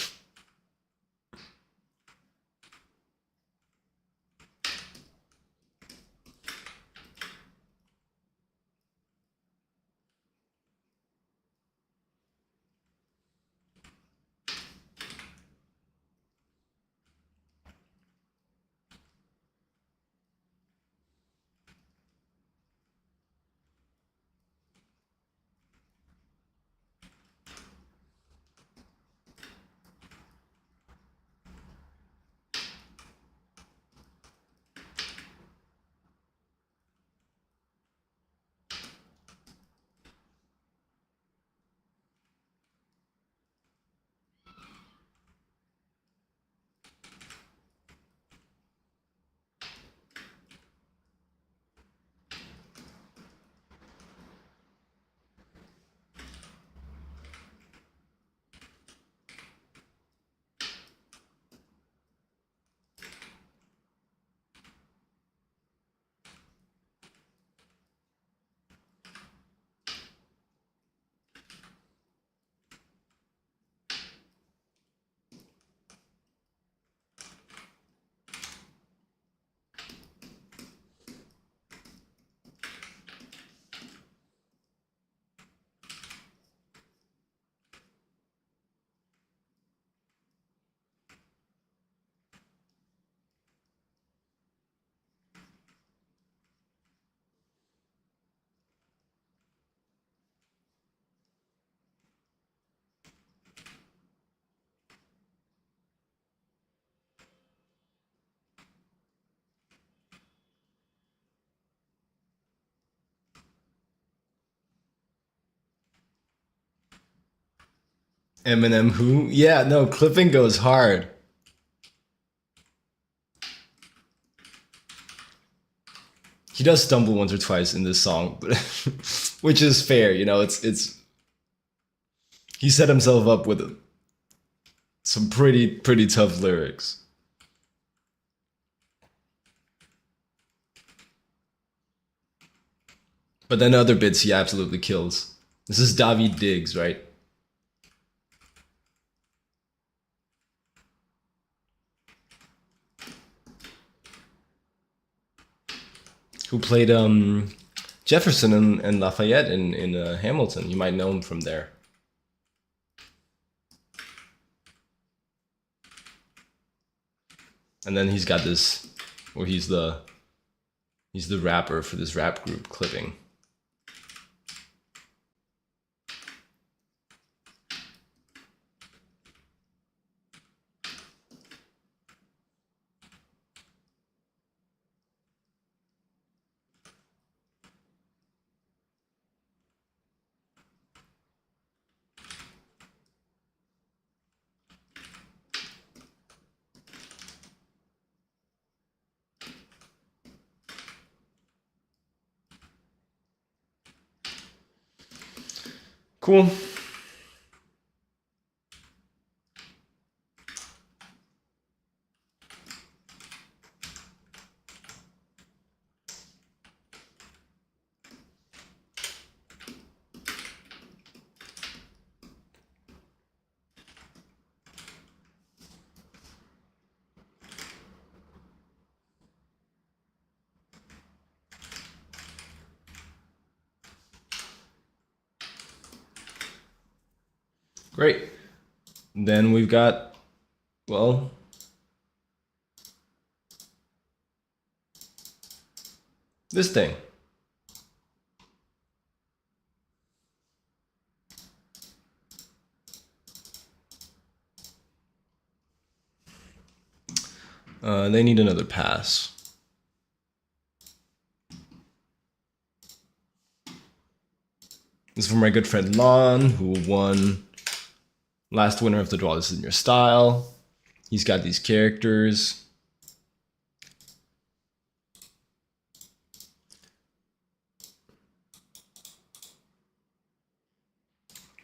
Eminem who? Yeah, no, clipping goes hard. He does stumble once or twice in this song, but which is fair, you know, it's he set himself up with some pretty tough lyrics. But then other bits he absolutely kills. This is David Diggs, right? Who played Jefferson and Lafayette in Hamilton. You might know him from there. And then he's got this, where he's the rapper for this rap group, Clipping. Cool. Great. Then we've got, well, this thing. They need another pass. This is from my good friend Lon, who won last winner of the Draw This in Your Style. He's got these characters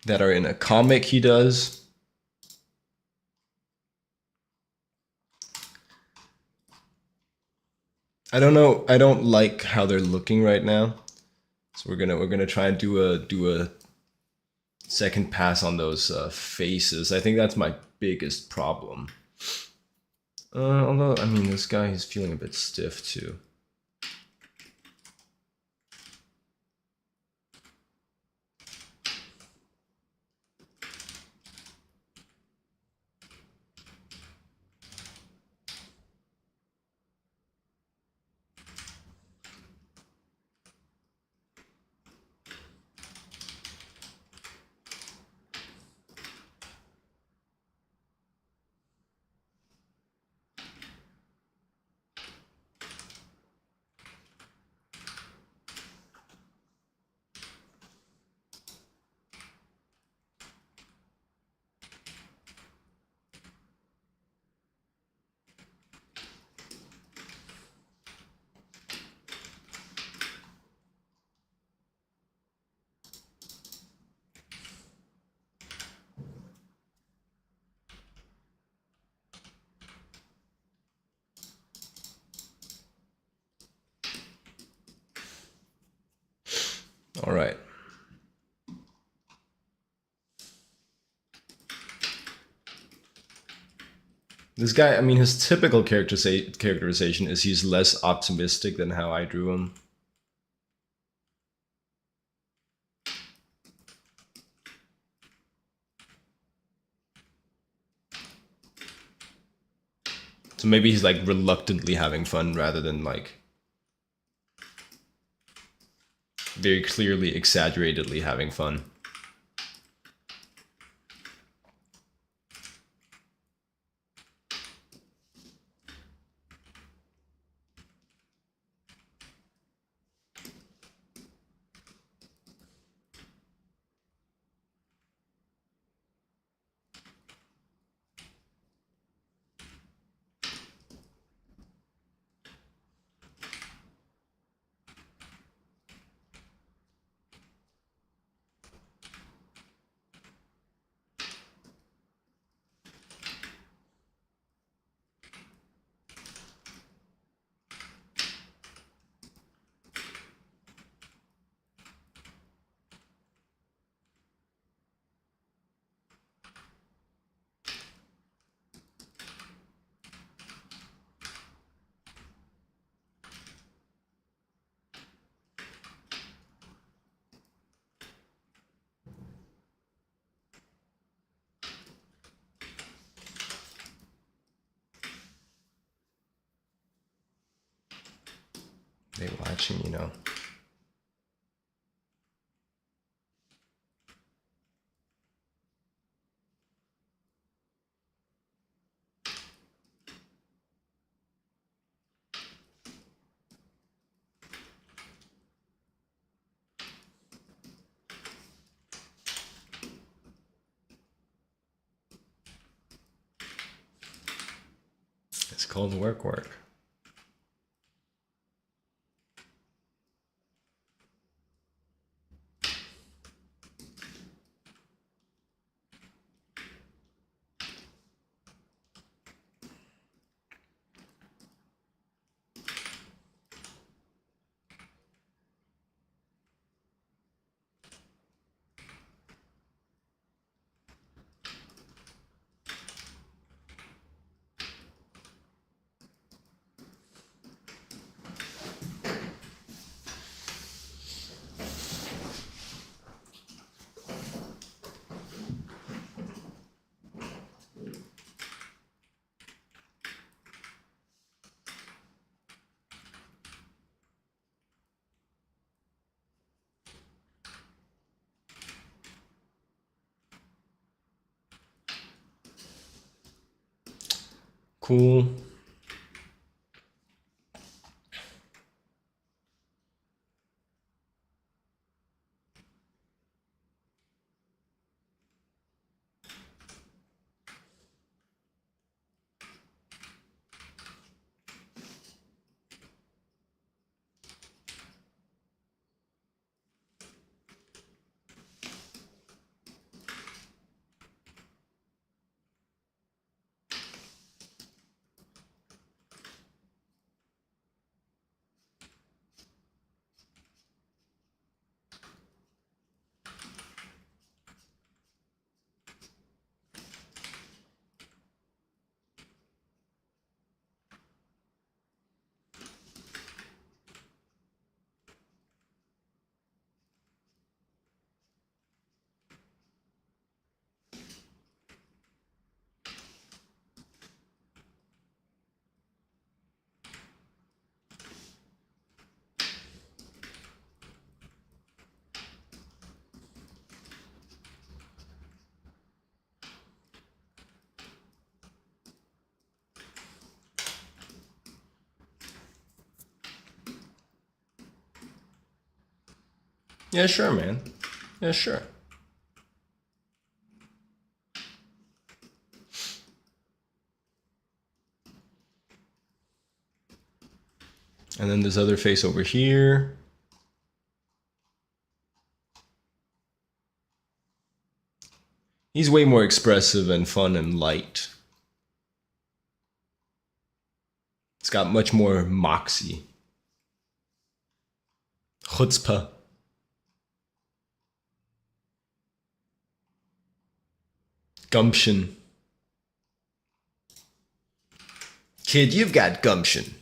that are in a comic he does. I don't know. I don't like how they're looking right now. So we're gonna try and do a second pass on those faces. I think that's my biggest problem. Although I mean, this guy is feeling a bit stiff too. All right. This guy, I mean, his typical characterization is he's less optimistic than how I drew him. So maybe he's like reluctantly having fun rather than like very clearly exaggeratedly having fun. They watching, you know. It's called work. Cool. Yeah, sure, man. Yeah, sure. And then this other face over here. He's way more expressive and fun and light. It's got much more moxie. Chutzpah. Gumption. Kid, you've got gumption.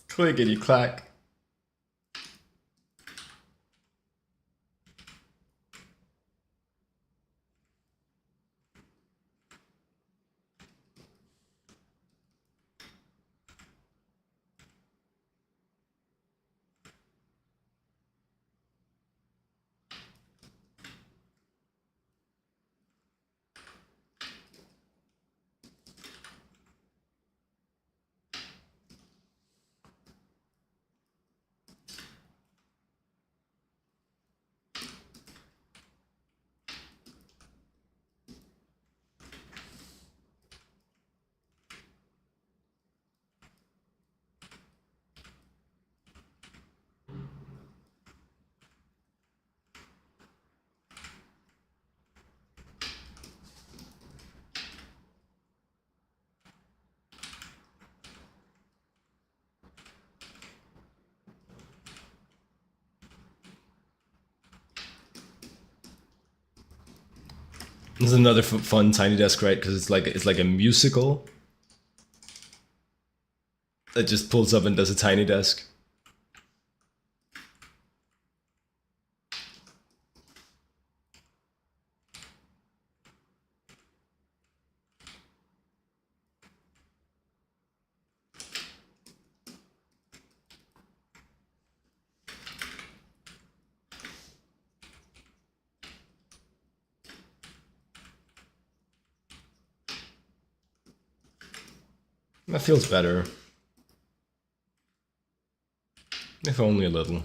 Clickety clack. This is another fun tiny desk, right? Because it's like a musical that just pulls up and does a tiny desk. That feels better. If only a little.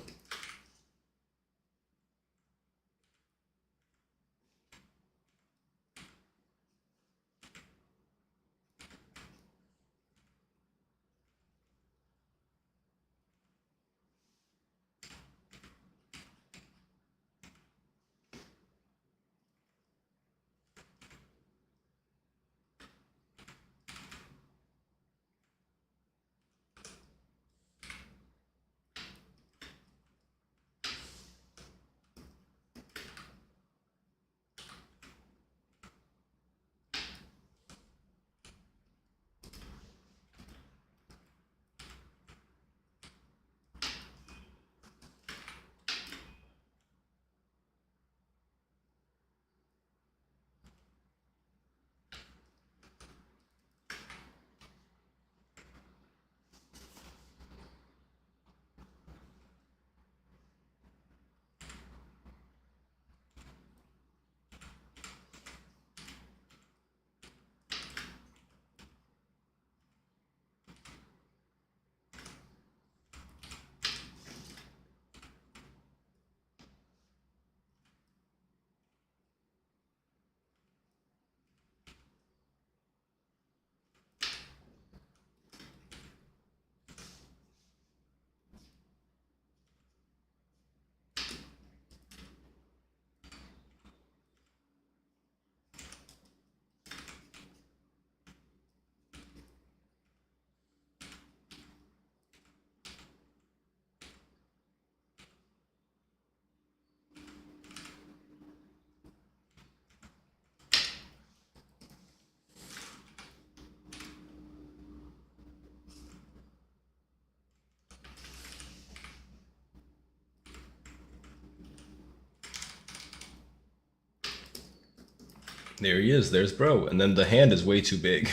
There he is. There's bro. And then the hand is way too big.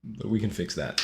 But we can fix that.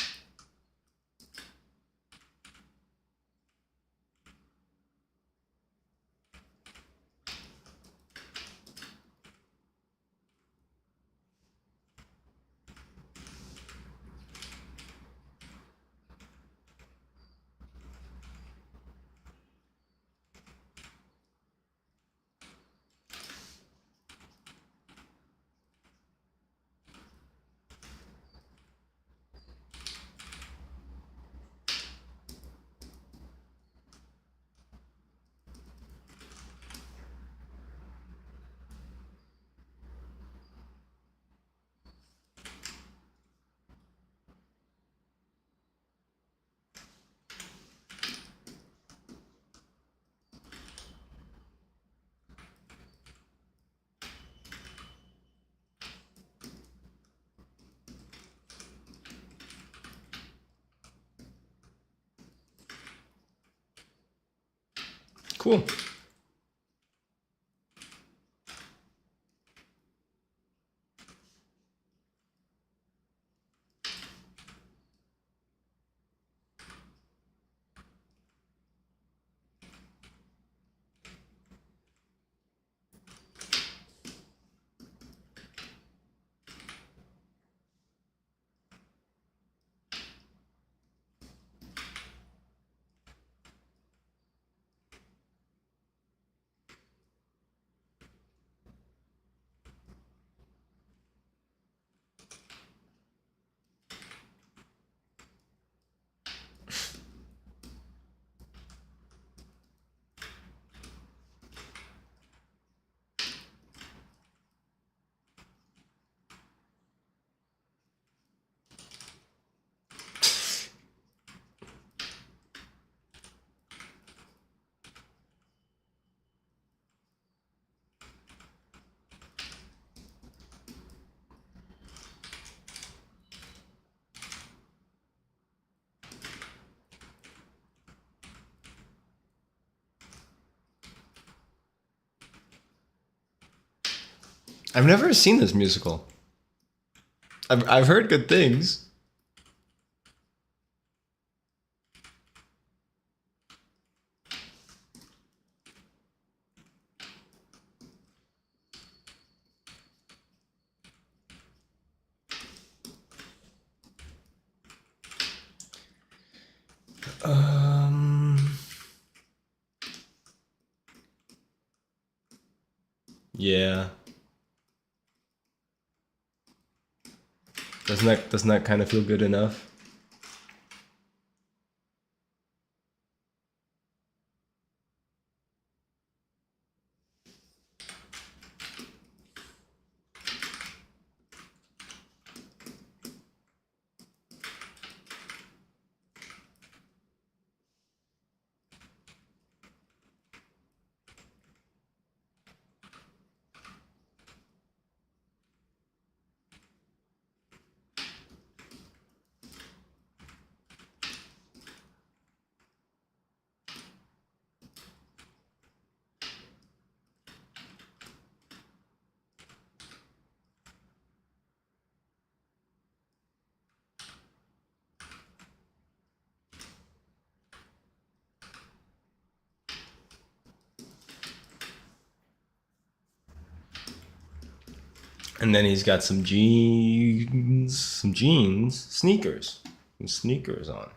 Cool. I've never seen this musical. I've heard good things. Um. Yeah. Doesn't that kind of feel good enough? And then he's got some jeans, sneakers, some sneakers on.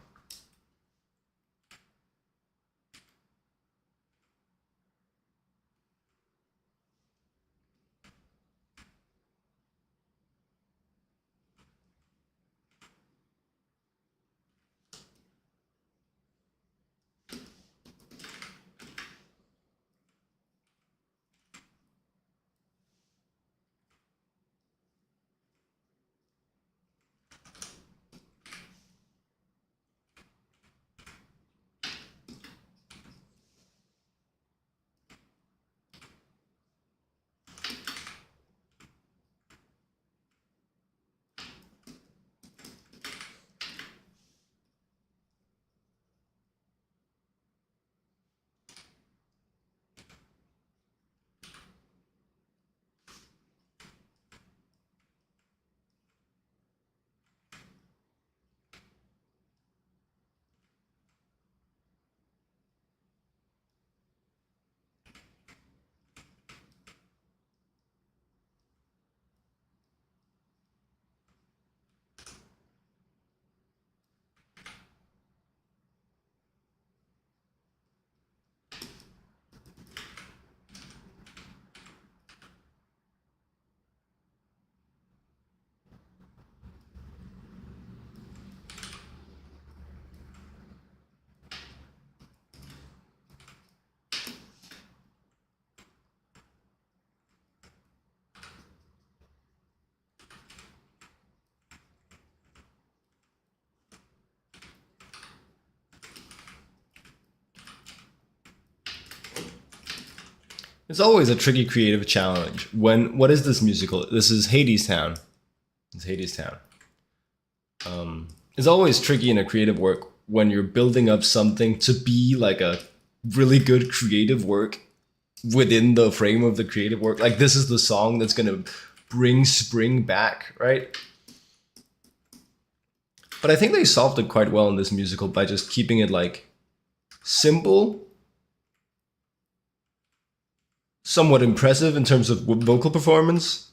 It's always a tricky creative challenge. What is this musical? This is Hadestown. It's Hadestown. It's always tricky in a creative work when you're building up something to be like a really good creative work within the frame of the creative work. Like this is the song that's gonna bring spring back, right? But I think they solved it quite well in this musical by just keeping it like simple, somewhat impressive in terms of vocal performance.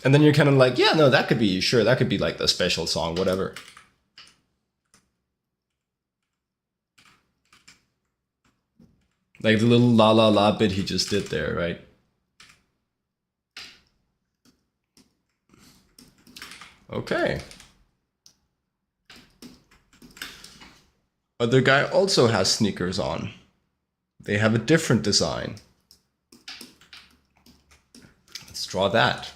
And then you're kind of like, yeah, no, that could be, sure, that could be like the special song, whatever. Like the little la la la bit he just did there, right? Okay. Other guy also has sneakers on. They have a different design. Let's draw that.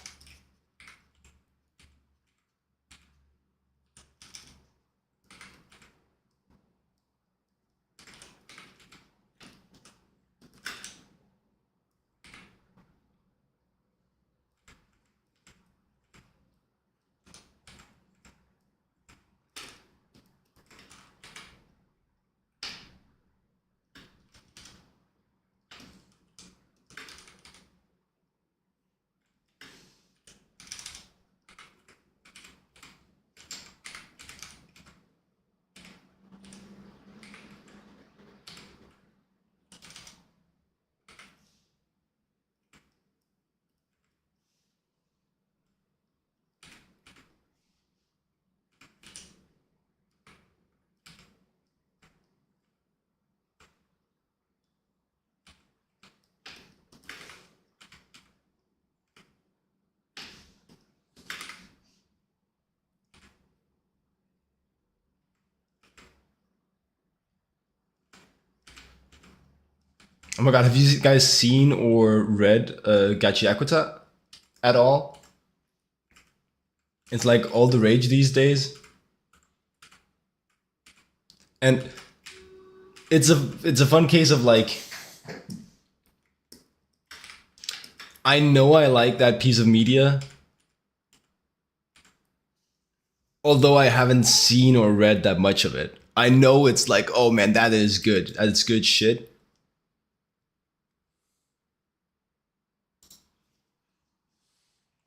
Oh my god, have you guys seen or read Gachi at all? It's like all the rage these days. And it's a fun case of like, I know I like that piece of media, although I haven't seen or read that much of it. I know it's like, oh man, that is good. That's good shit.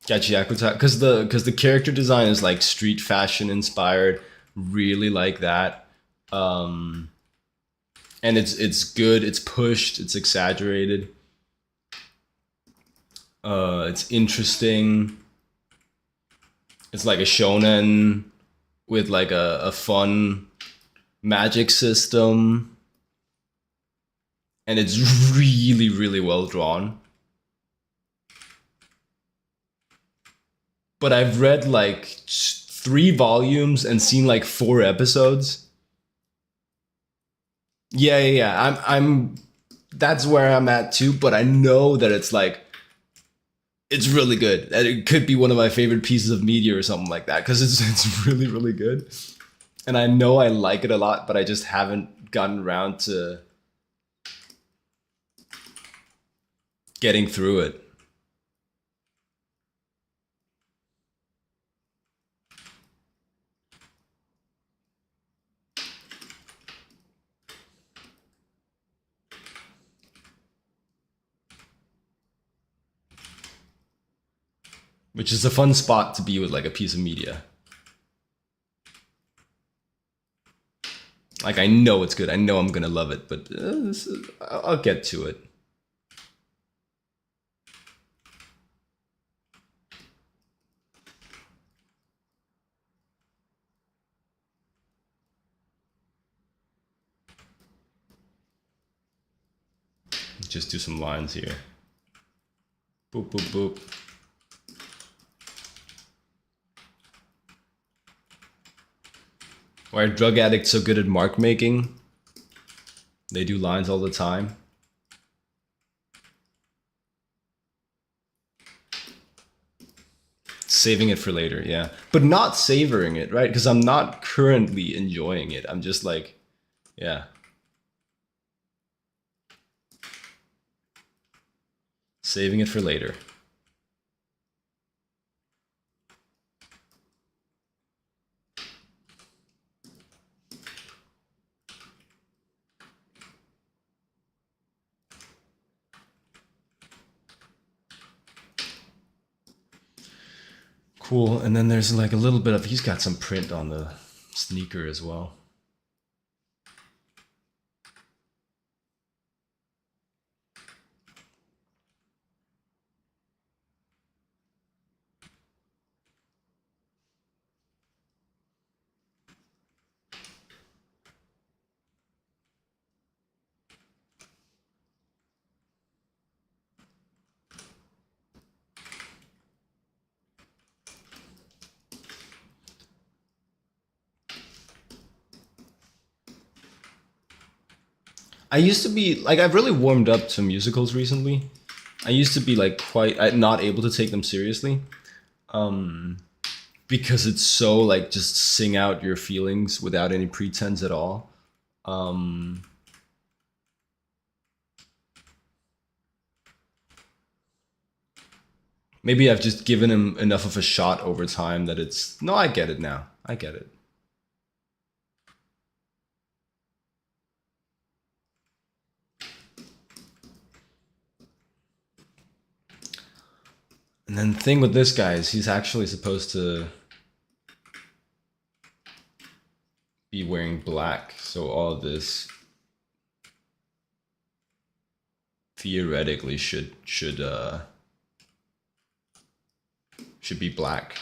Gachi because the character design is like street fashion inspired. Really like that. Um, and it's good. It's pushed. It's exaggerated. It's interesting. It's like a shonen with like a fun magic system, and it's really really well drawn. But I've read like 3 volumes and seen like 4 episodes. Yeah. I'm that's where I'm at too, but I know that it's like it's really good. And it could be one of my favorite pieces of media or something like that because it's really really good. And I know I like it a lot, but I just haven't gotten around to getting through it. Which is a fun spot to be with like a piece of media. Like I know it's good. I know I'm gonna love it, but I'll get to it. Just do some lines here. Boop boop boop. Why are drug addicts so good at mark making? They do lines all the time. Saving it for later, yeah. But not savoring it, right? Because I'm not currently enjoying it. I'm just like, yeah. Saving it for later. Cool. And then there's like a little bit of, he's got some print on the sneaker as well. I used to be like, I've really warmed up to musicals recently. I used to be like quite not able to take them seriously. Because it's so like just sing out your feelings without any pretense at all. Um, Maybe I've just given him enough of a shot over time that it's no, I get it now. I get it. And then the thing with this guy is he's actually supposed to be wearing black, so all this theoretically should be black.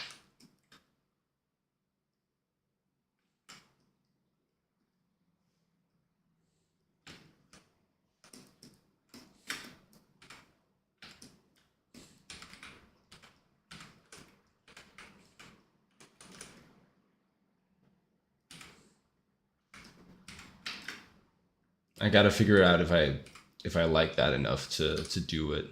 I gotta figure out if I if I like that enough to do it.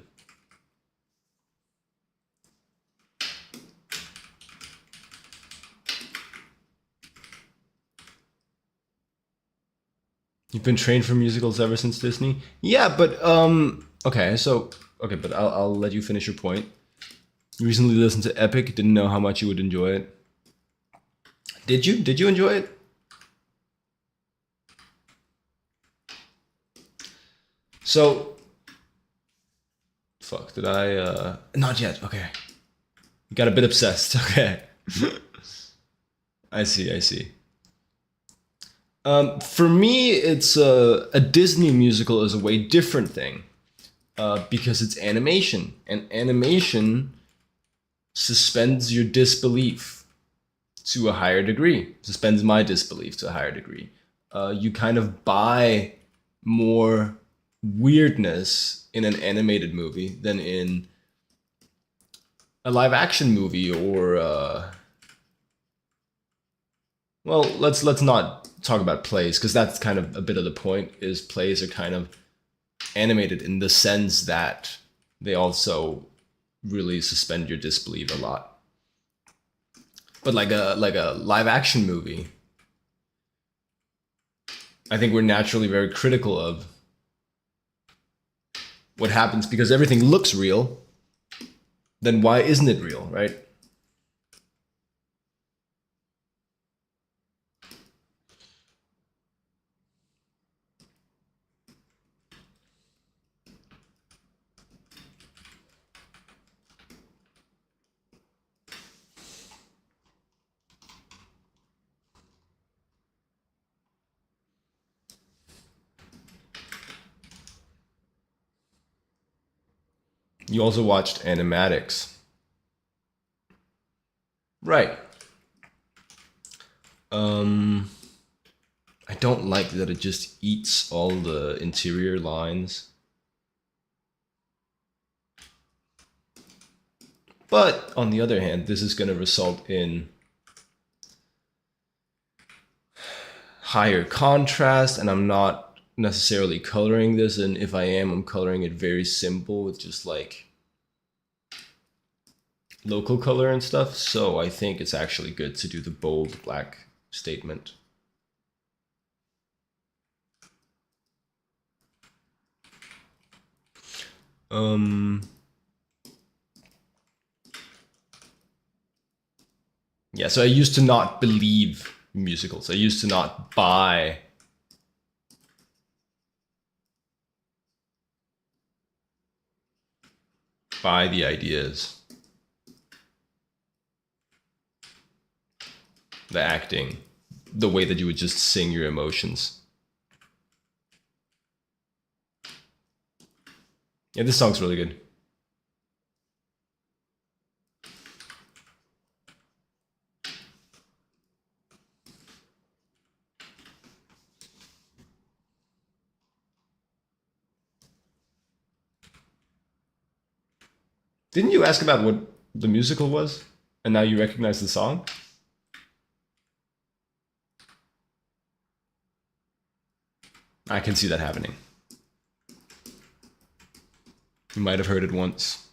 You've been trained for musicals ever since Disney? Yeah, but okay, so okay, but I'll let you finish your point. You recently listened to Epic, didn't know how much you would enjoy it. Did you? Did you enjoy it? So fuck, did I not yet, okay. Got a bit obsessed, okay. I see, I see. For me, it's a Disney musical is a way different thing because it's animation, and animation suspends your disbelief to a higher degree, suspends my disbelief to a higher degree. You kind of buy more weirdness in an animated movie than in a live action movie or well, let's not talk about plays because that's kind of a bit of the point. Is plays are kind of animated in the sense that they also really suspend your disbelief a lot. But like a live action movie, I think we're naturally very critical of what happens because everything looks real. Then why isn't it real, right? You also watched animatics. Right. Um, I don't like that it just eats all the interior lines. But on the other hand, this is going to result in higher contrast, and I'm not necessarily coloring this. And if I am, I'm coloring it very simple with just like local color and stuff. So I think it's actually good to do the bold black statement. Um, yeah, so I used to not believe musicals. I used to not buy the ideas, the acting, the way that you would just sing your emotions. Yeah, this song's really good. Didn't you ask about what the musical was? And now you recognize the song? I can see that happening. You might have heard it once.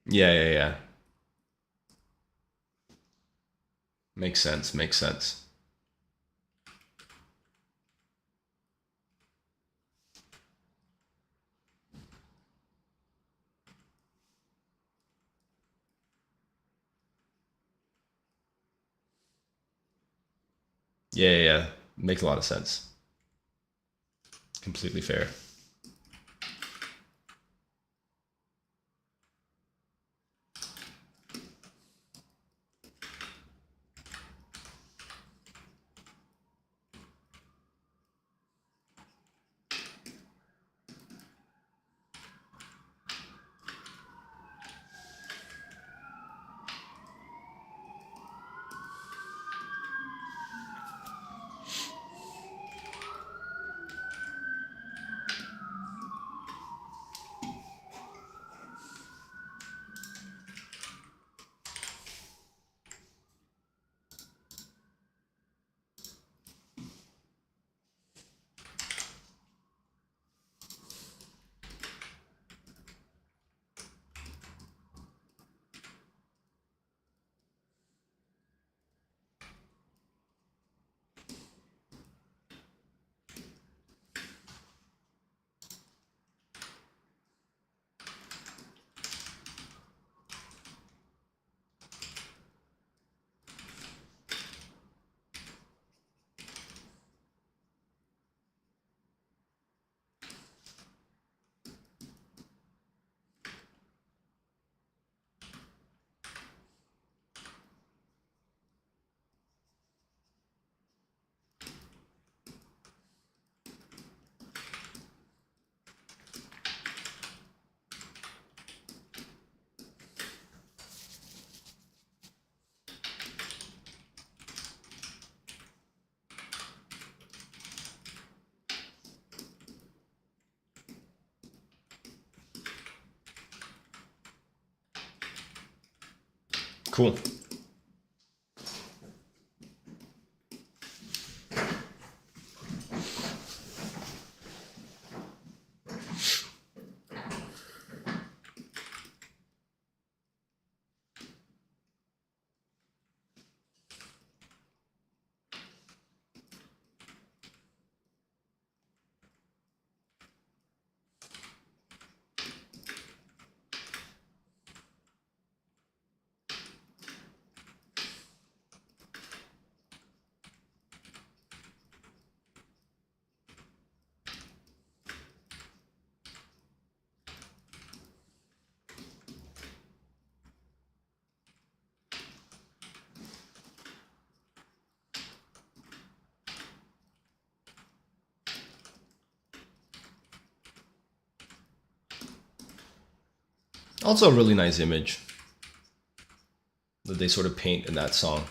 Yeah, yeah, yeah. Makes sense, makes sense. Yeah, yeah, yeah. Makes a lot of sense. Completely fair. Cool. Also a really nice image that they sort of paint in that song.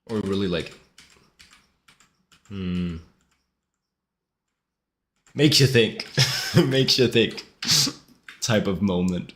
Or really like, makes you think. Makes you think type of moment.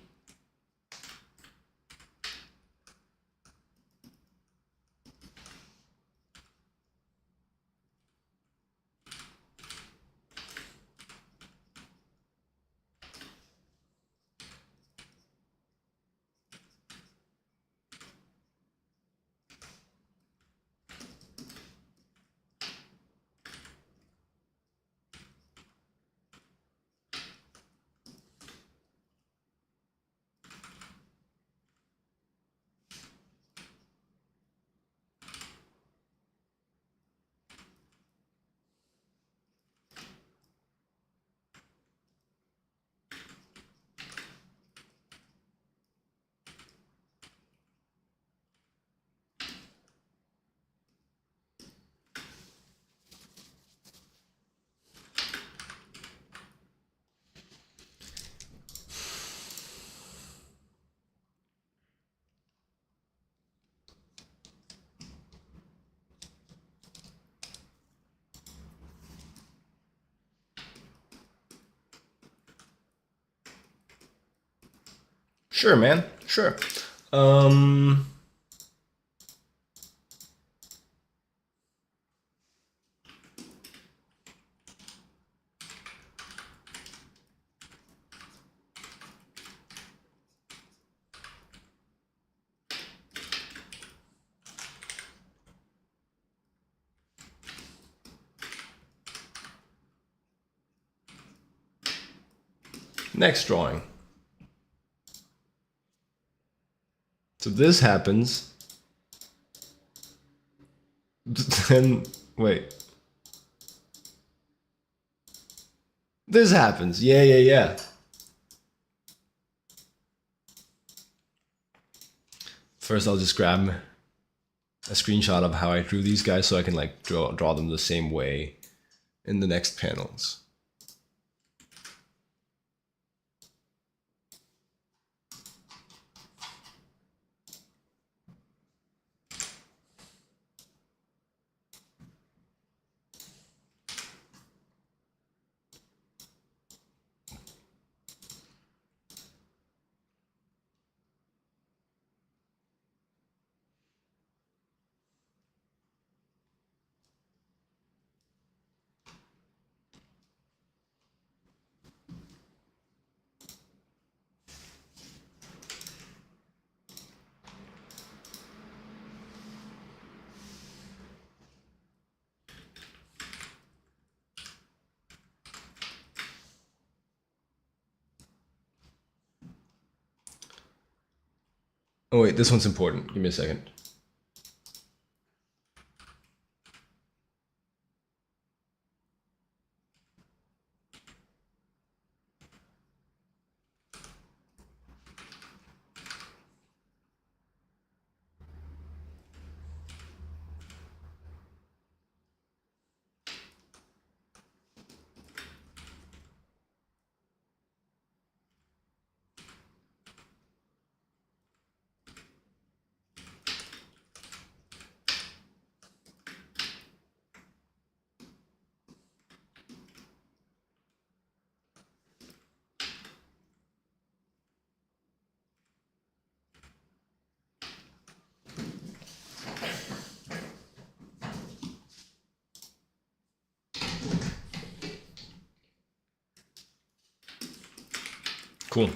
Sure, man. Sure. Um, next drawing. So this happens. Then, wait. This happens. Yeah, yeah, yeah. First, I'll just grab a screenshot of how I drew these guys so I can like draw them the same way in the next panels. Oh wait, this one's important. Give me a second. Cool.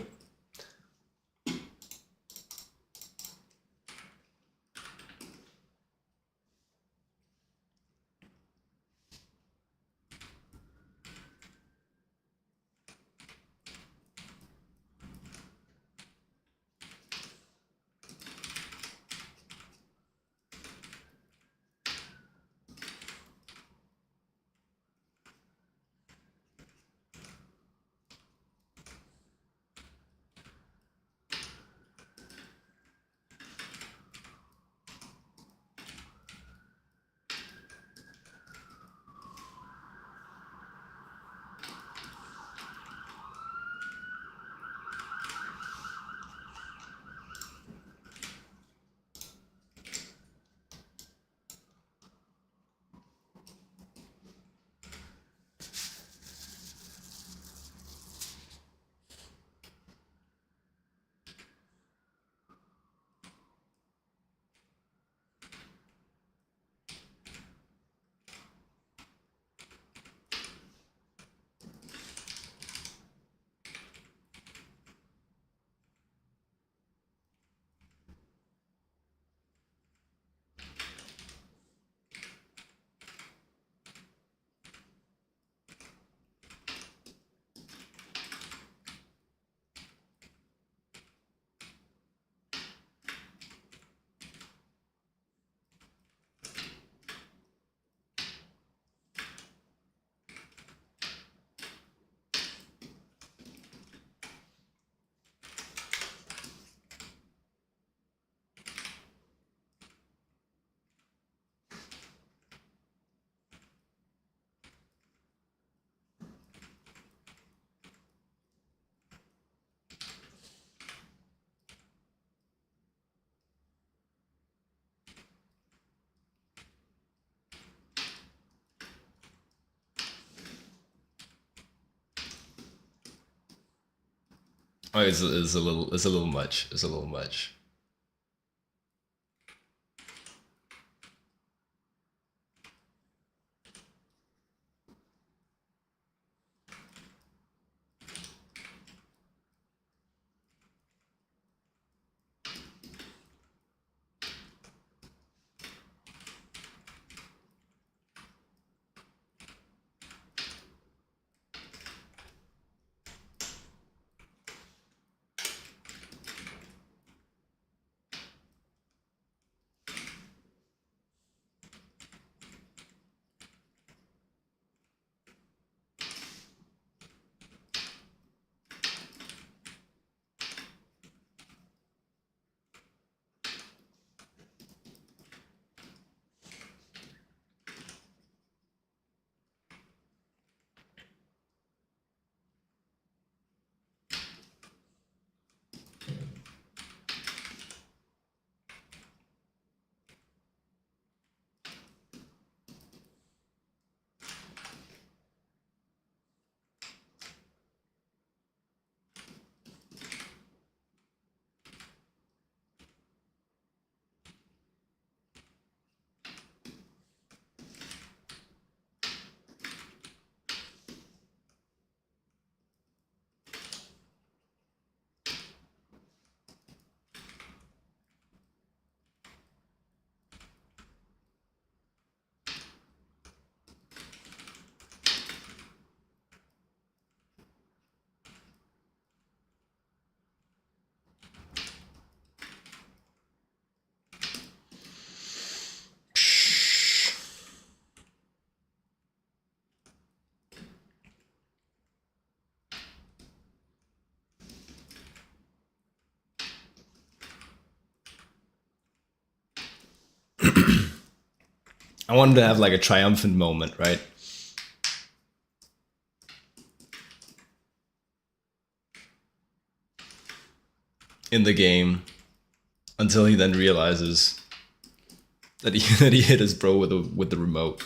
Oh, it's a little much. It's a little much. I wanted to have like a triumphant moment, right? In the game, until he then realizes that he that he hit his bro with the remote.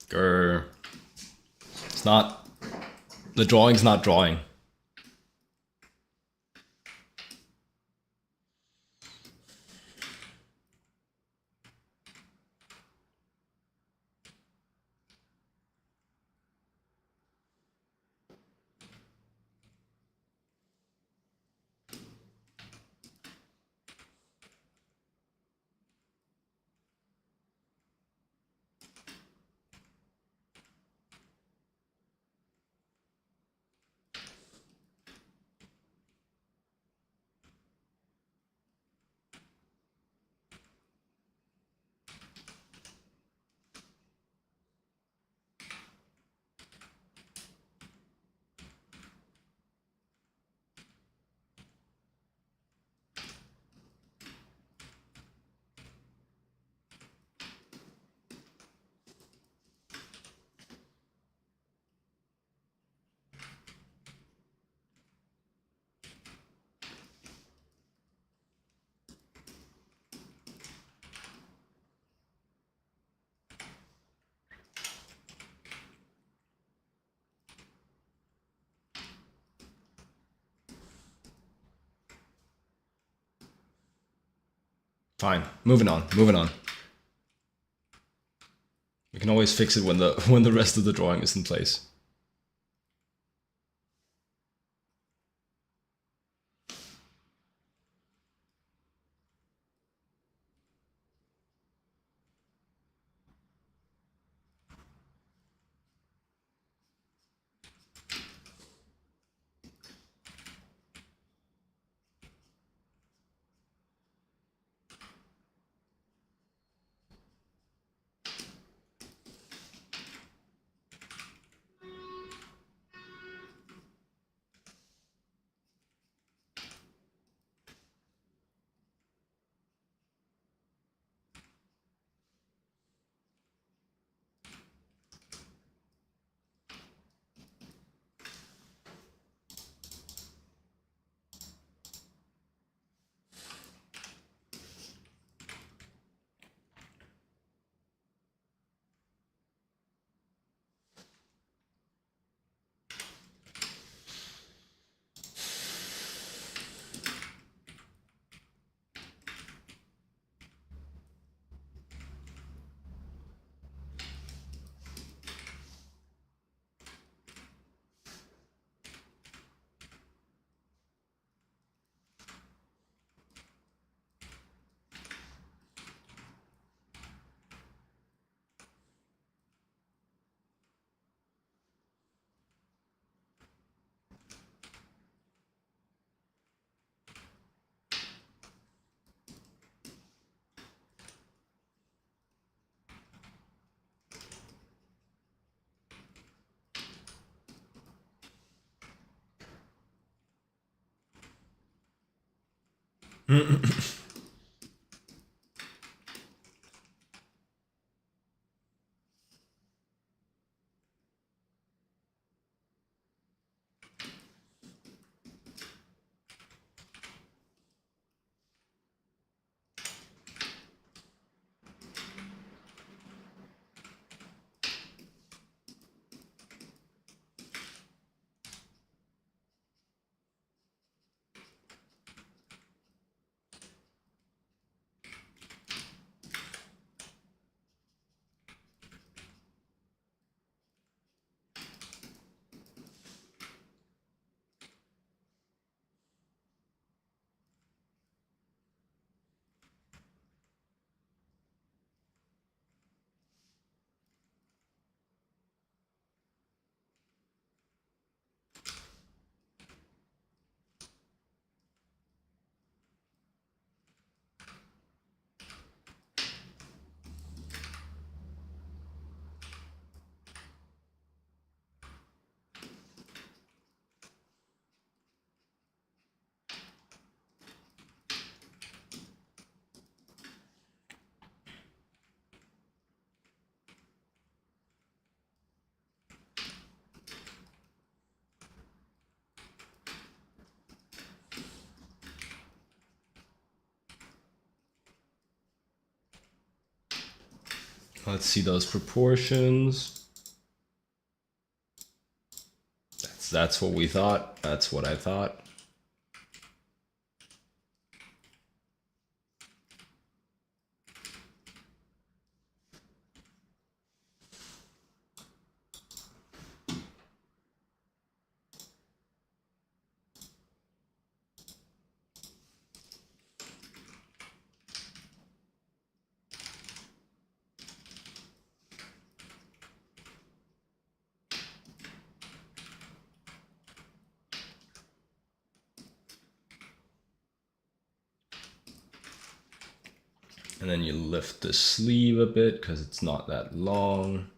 Grr. It's not... The drawing's not drawing. Fine. Moving on. Moving on. We can always fix it when the rest of the drawing is in place. Let's see those proportions. That's what we thought. That's what I thought. And then you lift the sleeve a bit because it's not that long.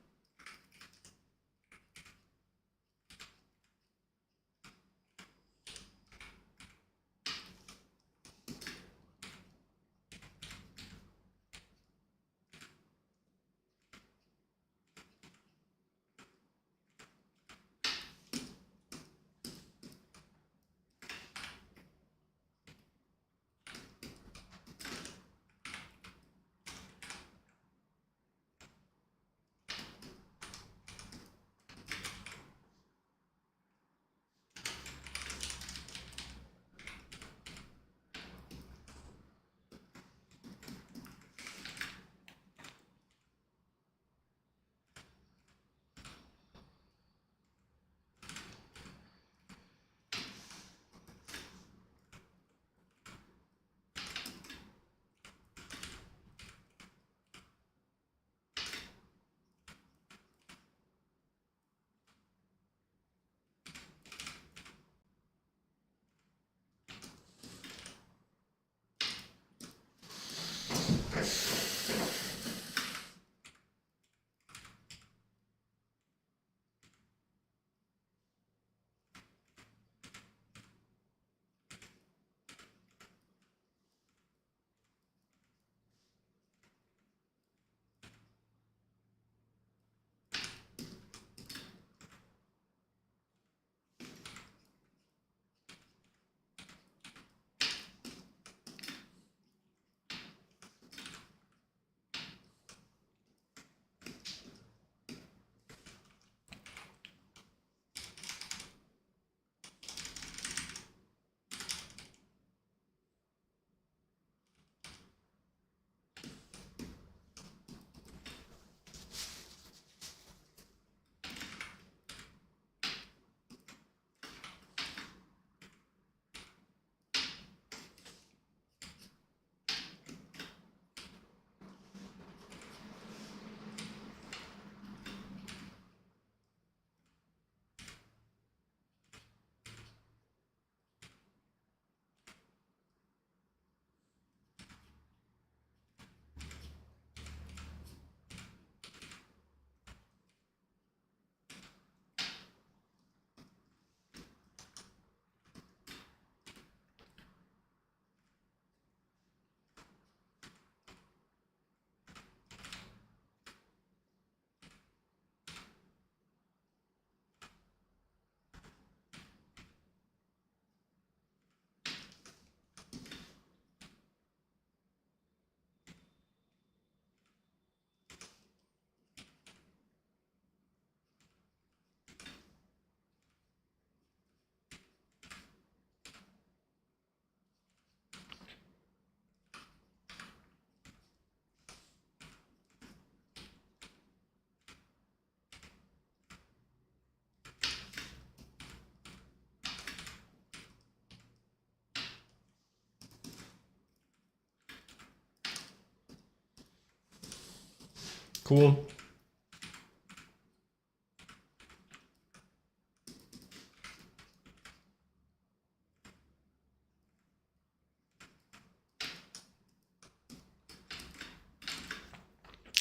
Cool.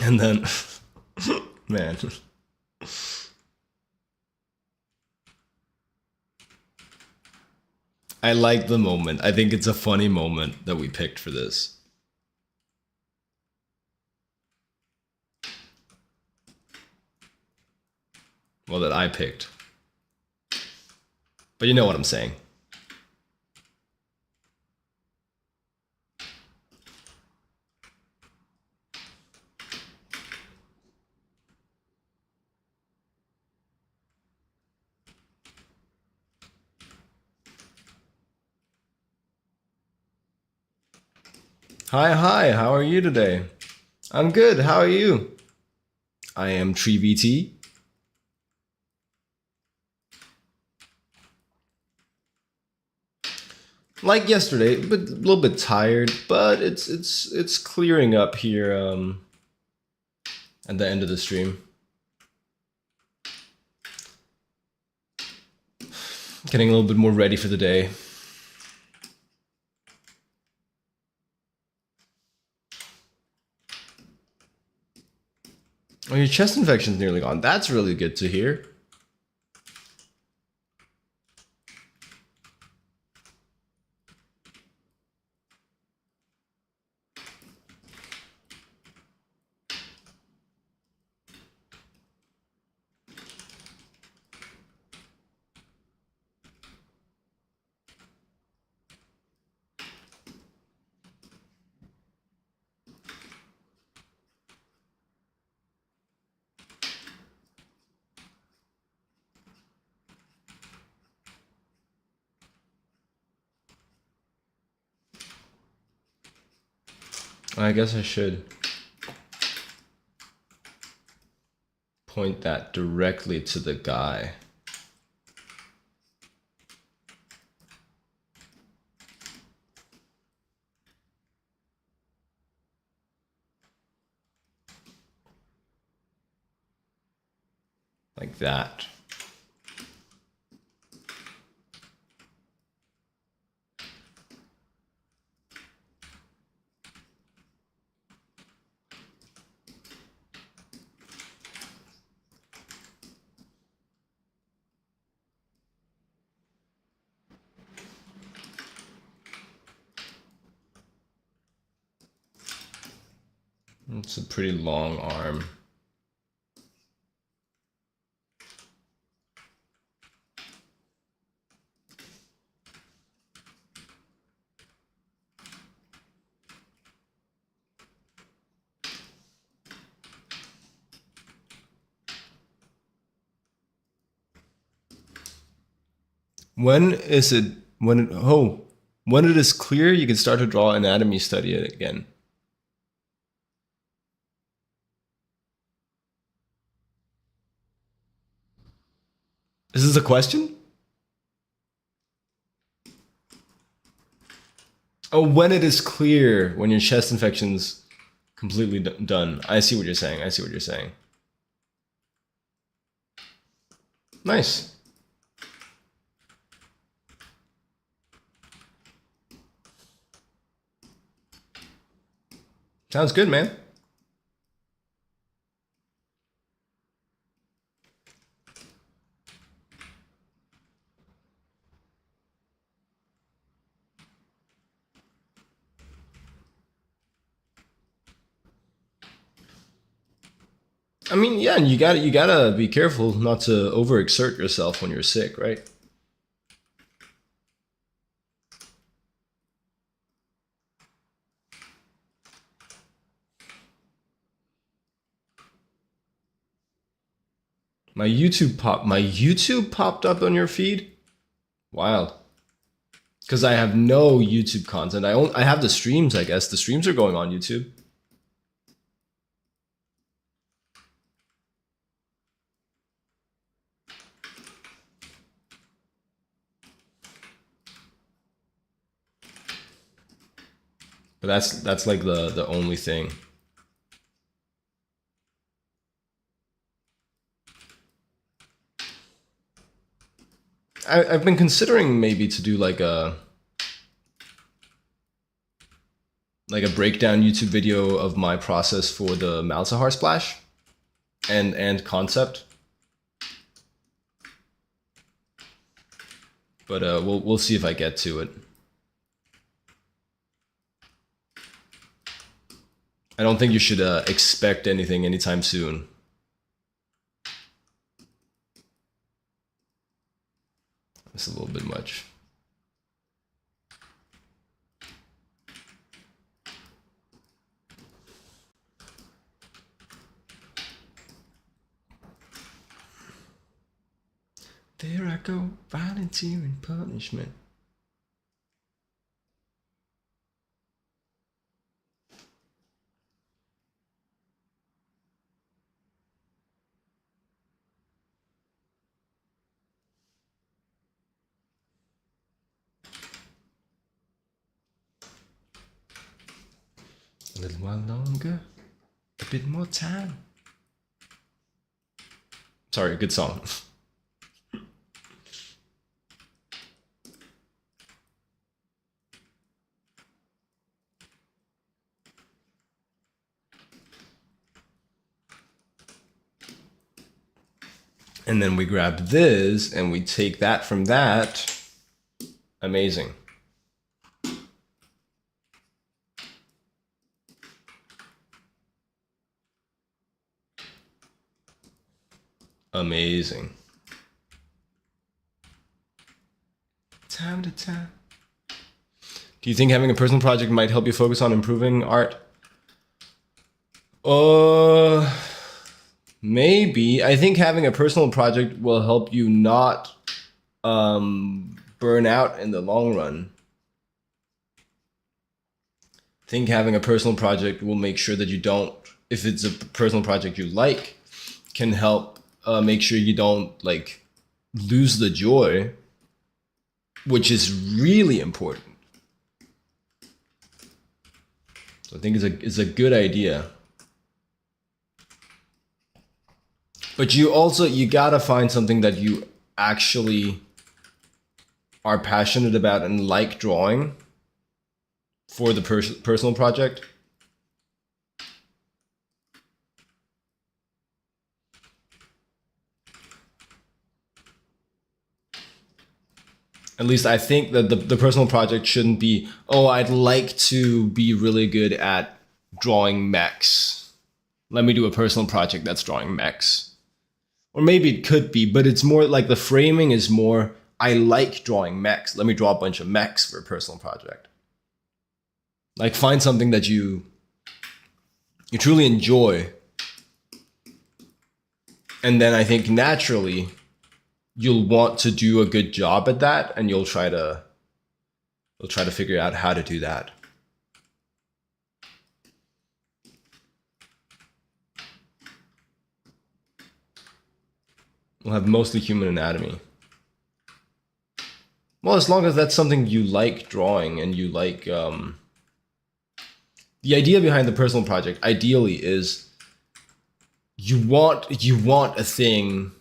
And then, man, I like the moment. I think it's a funny moment that we picked for this. Well, that I picked. But you know what I'm saying. Hi, how are you today? I'm good, how are you? I am TreeVT. Like yesterday, but a little bit tired, but it's clearing up here at the end of the stream. Getting a little bit more ready for the day. Oh, your chest infection's nearly gone. That's really good to hear. I guess I should point that directly to the guy. Like that. It's a pretty long arm. When is it when when it is clear you can start to draw anatomy study it again. Is this a question? Oh, when it is clear, when your chest infection's completely done. I see what you're saying. I see what you're saying. Nice. Sounds good, man. I mean, yeah, and you gotta be careful not to overexert yourself when you're sick, right? My YouTube popped up on your feed? Wild. Because I have no YouTube content. I have the streams, I guess. The streams are going on YouTube. But that's like the only thing. I've been considering maybe to do like a breakdown YouTube video of my process for the Malzahar splash and concept. But we'll see if I get to it. I don't think you should expect anything anytime soon. That's a little bit much. There I go, volunteering punishment. A little while longer. A bit more time. Sorry, good song. And then we grab this and we take that from that. Amazing. Amazing. Time to time. Do you think having a personal project might help you focus on improving art? Maybe. I think having a personal project will help you not burn out in the long run. I think having a personal project will make sure that you don't, if it's a personal project you like, can help make sure you don't like lose the joy, which is really important. So I think it's a good idea. But you gotta find something that you actually are passionate about and like drawing for the personal project. At least I think that the personal project shouldn't be, oh, I'd like to be really good at drawing mechs. Let me do a personal project that's drawing mechs. Or maybe it could be, but it's more like the framing is more, I like drawing mechs. Let me draw a bunch of mechs for a personal project. Like find something that you truly enjoy. And then I think naturally you'll want to do a good job at that, and you'll try to figure out how to do that. We'll have mostly human anatomy. Well, as long as that's something you like drawing and you like, the idea behind the personal project ideally is you want a thing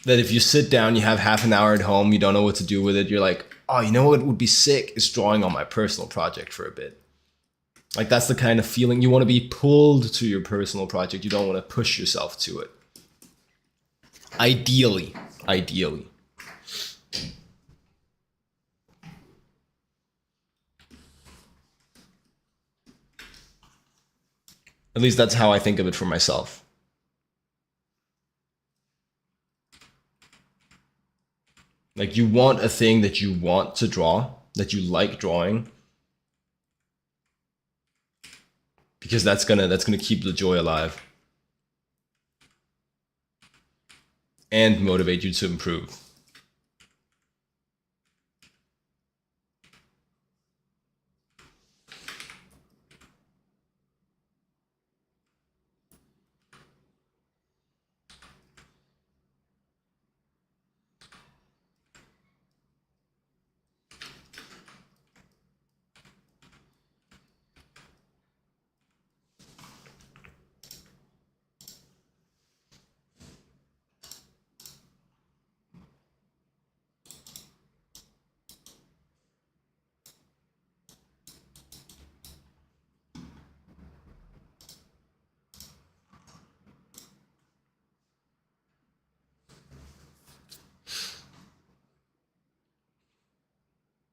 that if you sit down, you have half an hour at home, you don't know what to do with it, you're like, oh, you know what would be sick is drawing on my personal project for a bit. Like that's the kind of feeling you want to be pulled to your personal project. You don't want to push yourself to it. Ideally. At least that's how I think of it for myself. Like you want a thing that you want to draw, that you like drawing, because that's gonna keep the joy alive and motivate you to improve.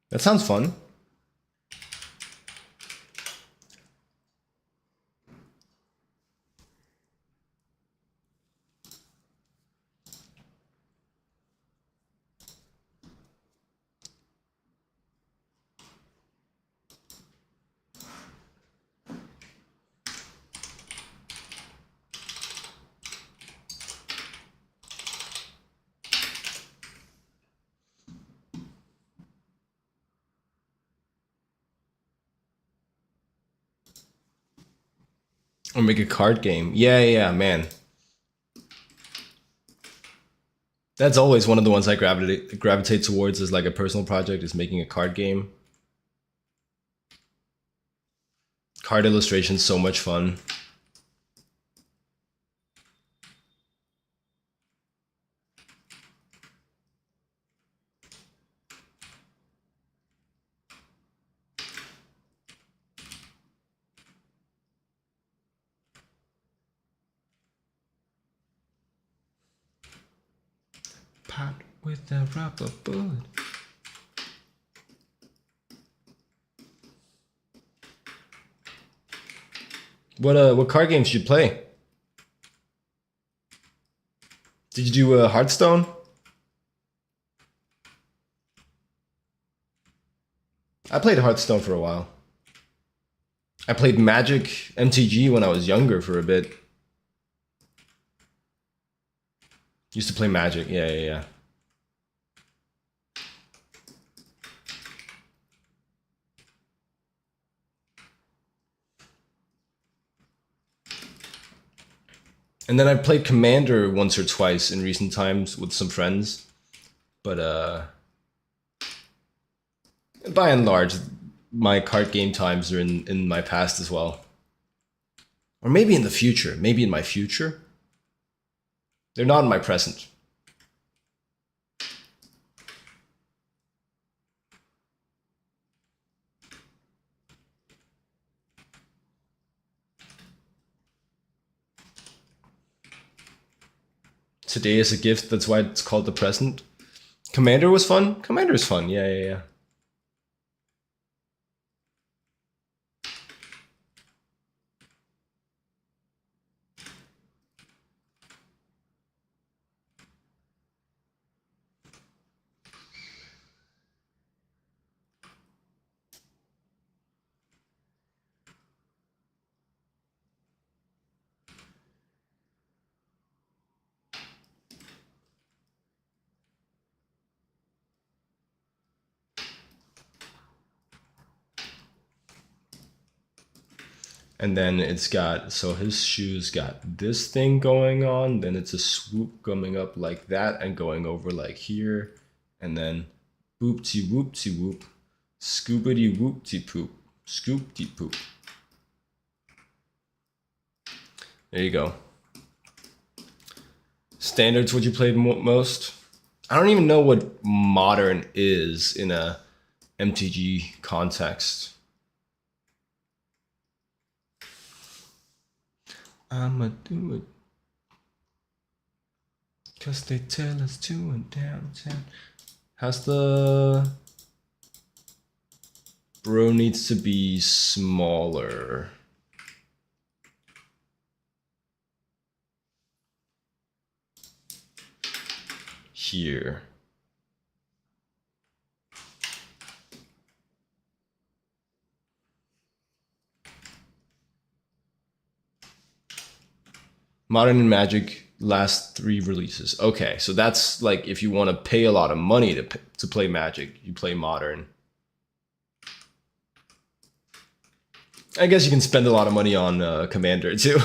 That sounds fun. Or make a card game. Yeah, man. That's always one of the ones I gravitate towards as like a personal project, is making a card game. Card illustration, so much fun. Pot with a rubber bullet. What card games did you play? Did you do Hearthstone? I played Hearthstone for a while. I played Magic MTG when I was younger for a bit. Used to play Magic, yeah. And then I played Commander once or twice in recent times with some friends. But by and large, my card game times are in my past as well. Or maybe in the future. Maybe in my future. They're not in my present. Today is a gift, that's why it's called the present. Commander was fun? Commander is fun, yeah. And then it's got, so his shoes got this thing going on, then it's a swoop coming up like that and going over like here, and then boop-ty whoop-ty whoop, scoopity whoop-ty poop, scoop-ty poop. There you go. Standards, what you played most? I don't even know what modern is in a MTG context. I'ma do it, 'cause they tell us to and downtown. How's the... Bro needs to be smaller. Here. Modern and Magic last 3 releases. Okay, so that's like if you want to pay a lot of money to play Magic, you play Modern. I guess you can spend a lot of money on Commander too.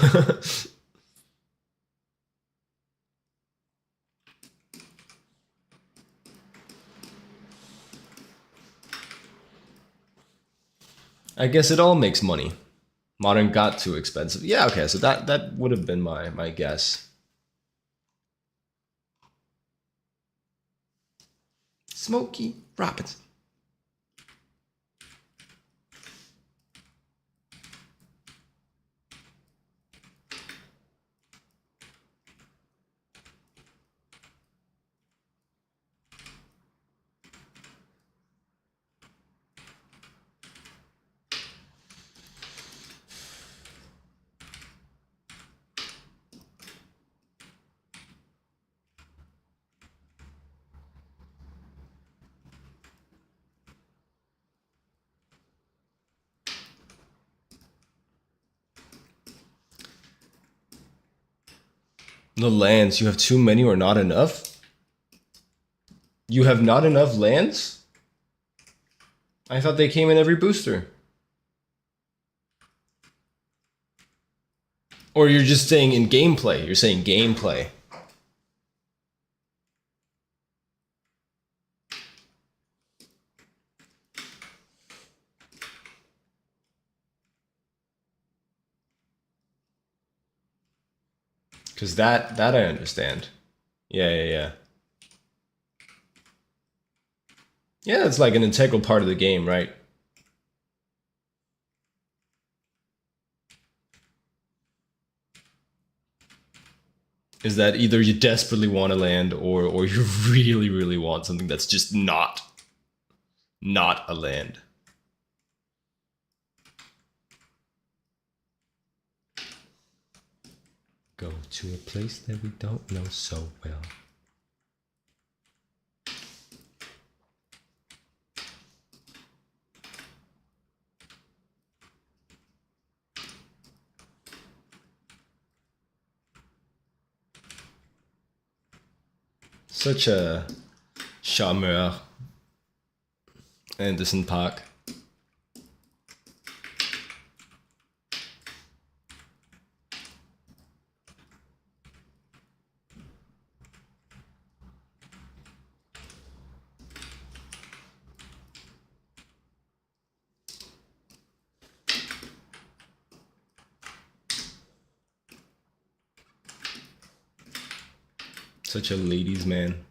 I guess it all makes money. Modern got too expensive. Yeah, okay, so that would have been my guess. Smokey Robinson. The lands, you have too many or not enough? You have not enough lands? I thought they came in every booster. Or you're just saying in gameplay. You're saying gameplay. Because that I understand. Yeah. Yeah, it's like an integral part of the game, right? Is that either you desperately want to land or you really, really want something that's just not a land. Go to a place that we don't know so well. Such a charmeur, Anderson Park. Such a ladies' man.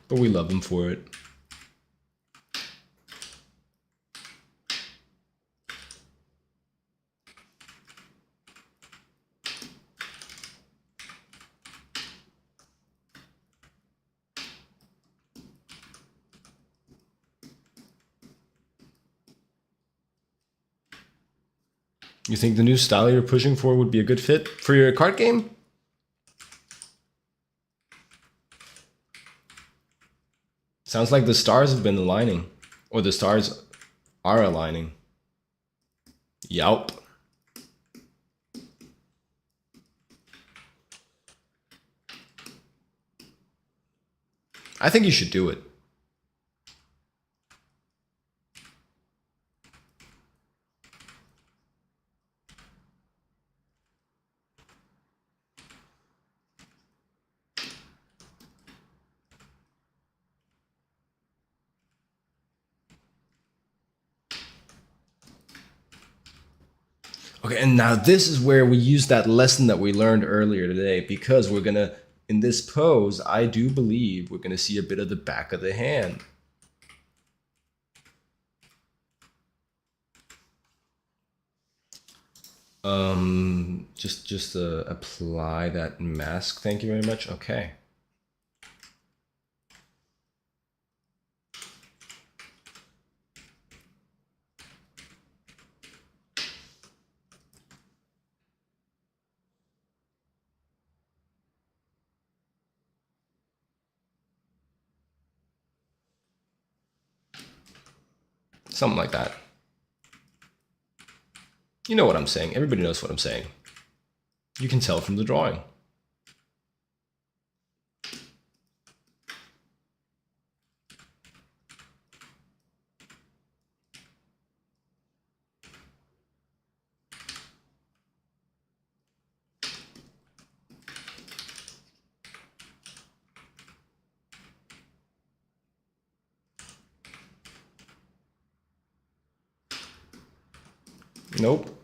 But we love him for it. You think the new style you're pushing for would be a good fit for your card game? Sounds like the stars have been aligning. Or the stars are aligning. Yelp. I think you should do it. Okay, and now this is where we use that lesson that we learned earlier today, because we're gonna, in this pose, I do believe we're gonna see a bit of the back of the hand. Just apply that mask. Thank you very much. Okay. Something like that. You know what I'm saying. Everybody knows what I'm saying. You can tell from the drawing. Nope.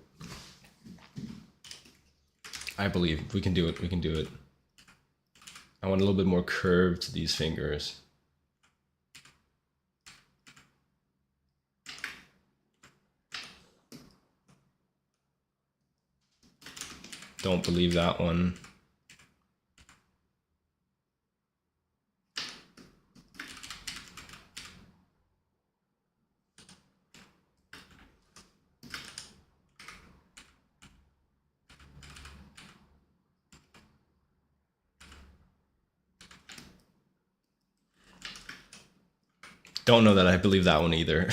I believe we can do it. We can do it. I want a little bit more curve to these fingers. Don't believe that one. Don't know that I believe that one either.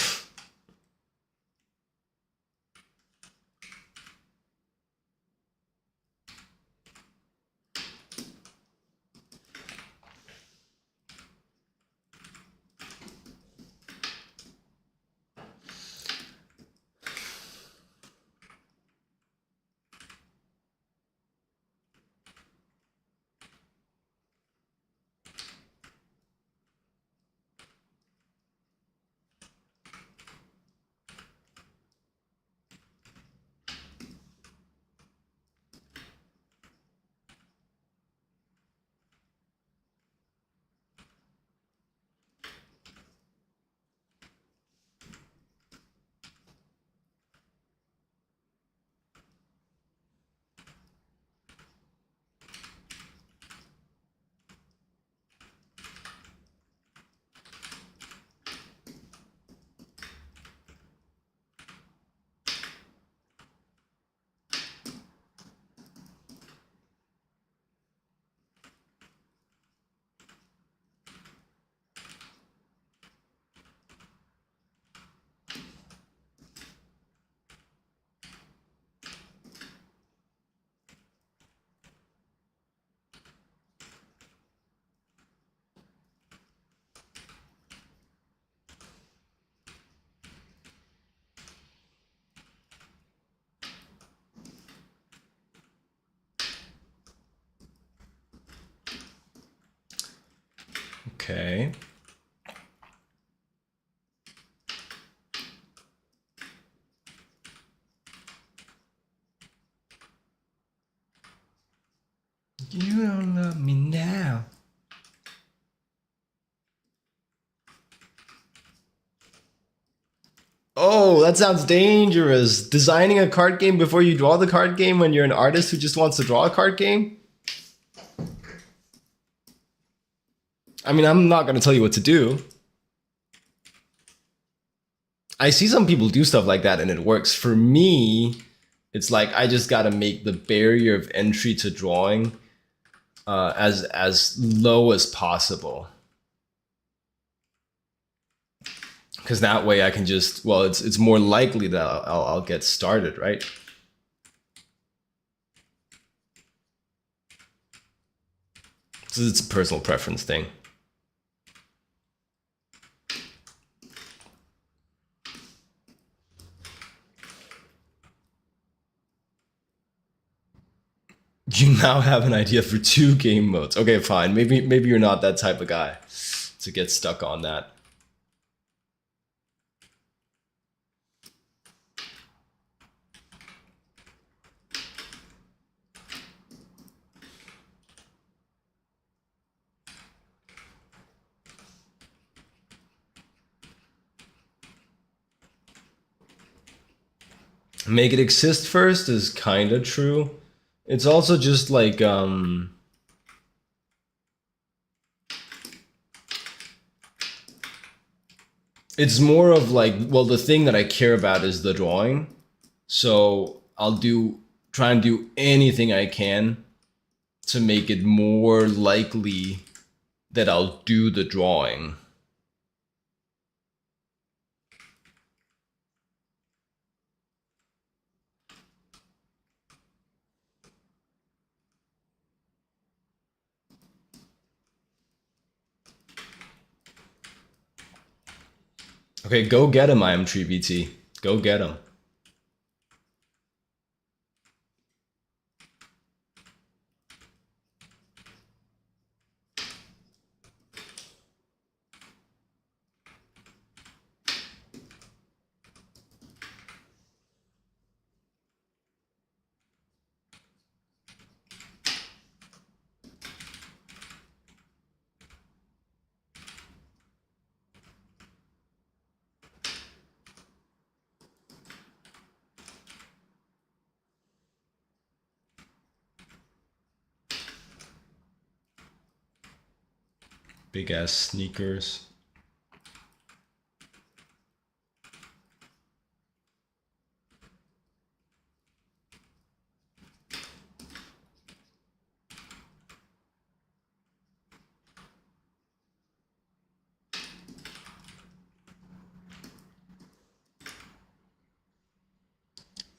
Okay. You don't love me now. Oh, that sounds dangerous. Designing a card game before you draw the card game when you're an artist who just wants to draw a card game? I mean, I'm not going to tell you what to do. I see some people do stuff like that and it works. For me, it's like I just got to make the barrier of entry to drawing as low as possible. Because that way I can just, well, it's more likely that I'll get started, right? So it's a personal preference thing. You now have an idea for 2 game modes. Okay, fine. Maybe you're not that type of guy to get stuck on that. Make it exist first is kind of true. It's also just like it's more of like, well, the thing that I care about is the drawing. So I'll try and do anything I can to make it more likely that I'll do the drawing. Okay, go get him, IamTreeBT. Go get him. Big ass sneakers.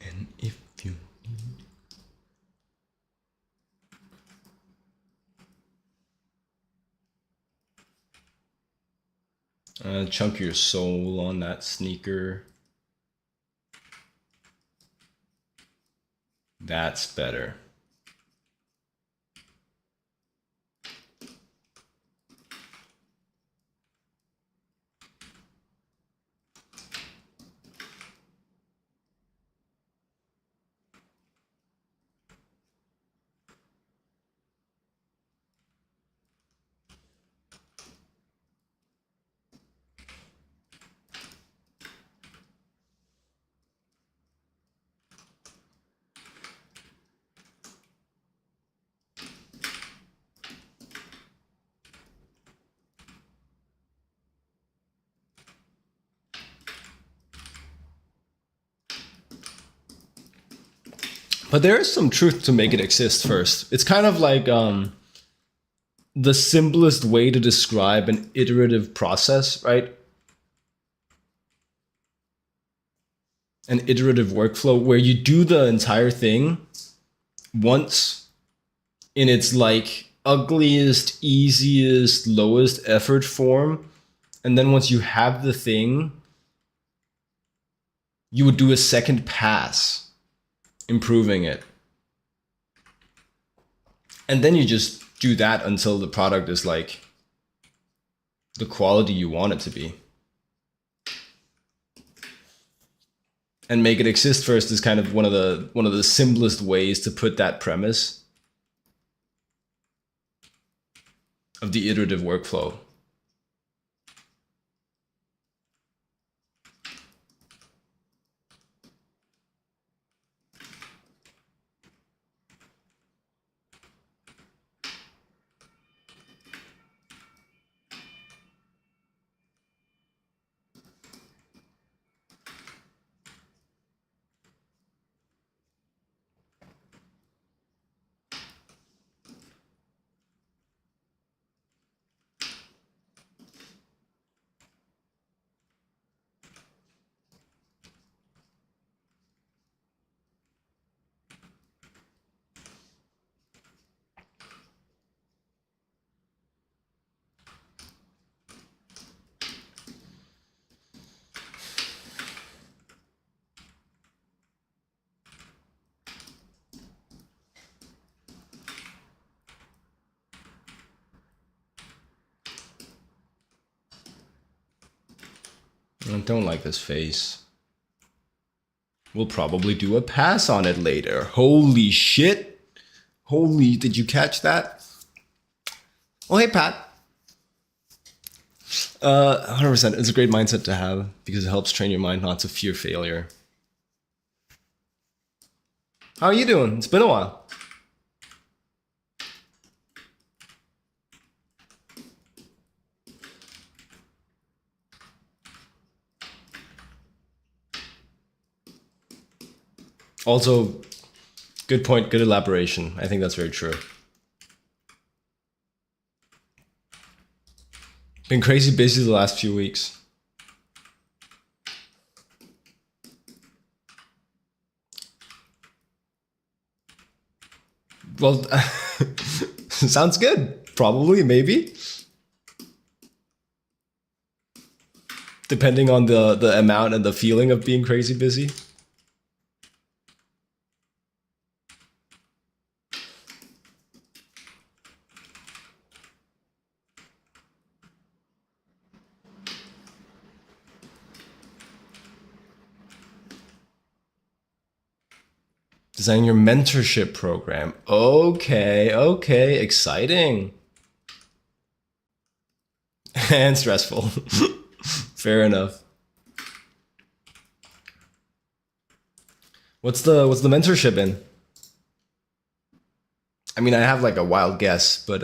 And if you chunk your soul on that sneaker. That's better. But there is some truth to make it exist first. It's kind of like the simplest way to describe an iterative process, right? An iterative workflow where you do the entire thing once in its like ugliest, easiest, lowest effort form. And then once you have the thing, you would do a second pass improving it. And then you just do that until the product is like the quality you want it to be. And make it exist first is kind of one of the simplest ways to put that premise of the iterative workflow. I don't like this face. We'll probably do a pass on it later. Holy shit. Holy, did you catch that? Oh, hey, Pat. 100%. It's a great mindset to have because it helps train your mind not to fear failure. How are you doing? It's been a while. Also, good point, good elaboration. I think that's very true. Been crazy busy the last few weeks. Well, sounds good. Probably, maybe. Depending on the amount and the feeling of being crazy busy. Designing your mentorship program. Okay, okay, exciting. And stressful. Fair enough. What's the mentorship in? I mean, I have like a wild guess, but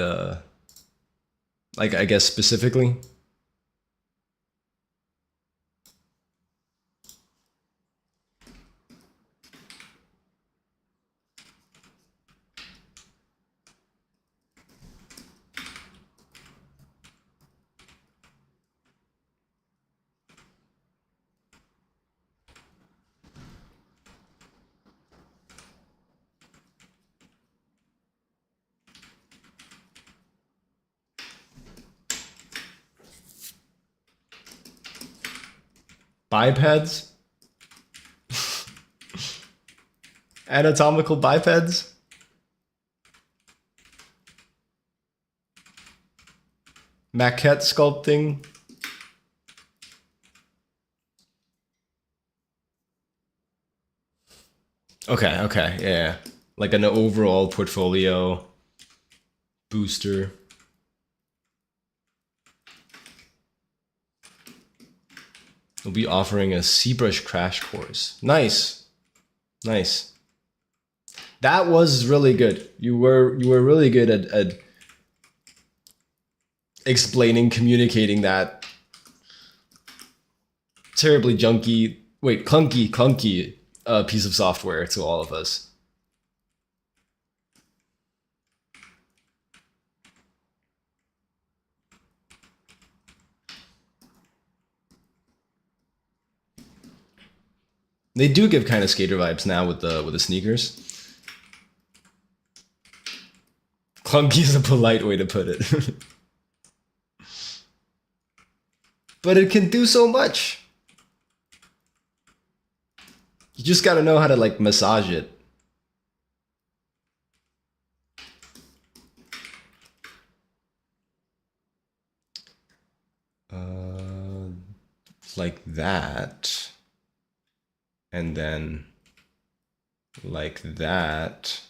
like I guess specifically. Bipeds? Anatomical bipeds? Maquette sculpting? Okay, okay, yeah. Like an overall portfolio booster. We'll be offering a ZBrush crash course. Nice. Nice. That was really good. You were really good at explaining, communicating that terribly clunky piece of software to all of us. They do give kind of skater vibes now with the sneakers. Clunky is a polite way to put it. But it can do so much. You just gotta know how to like massage it. like that, and then like that.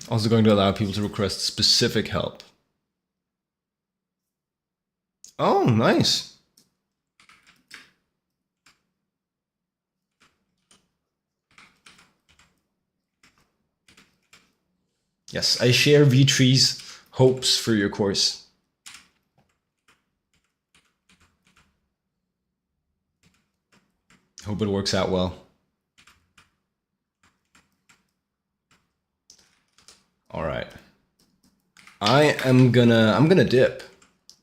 Also going to allow people to request specific help. Oh, nice. Yes, I share V-Tree's hopes for your course. Hope it works out well. All right. I'm gonna dip.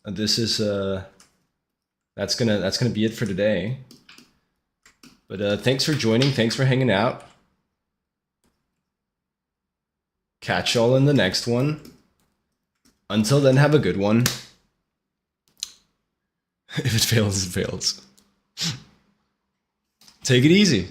This is that's gonna be it for today. But thanks for joining. Thanks for hanging out. Catch y'all in the next one. Until then, have a good one. If it fails, it fails. Take it easy.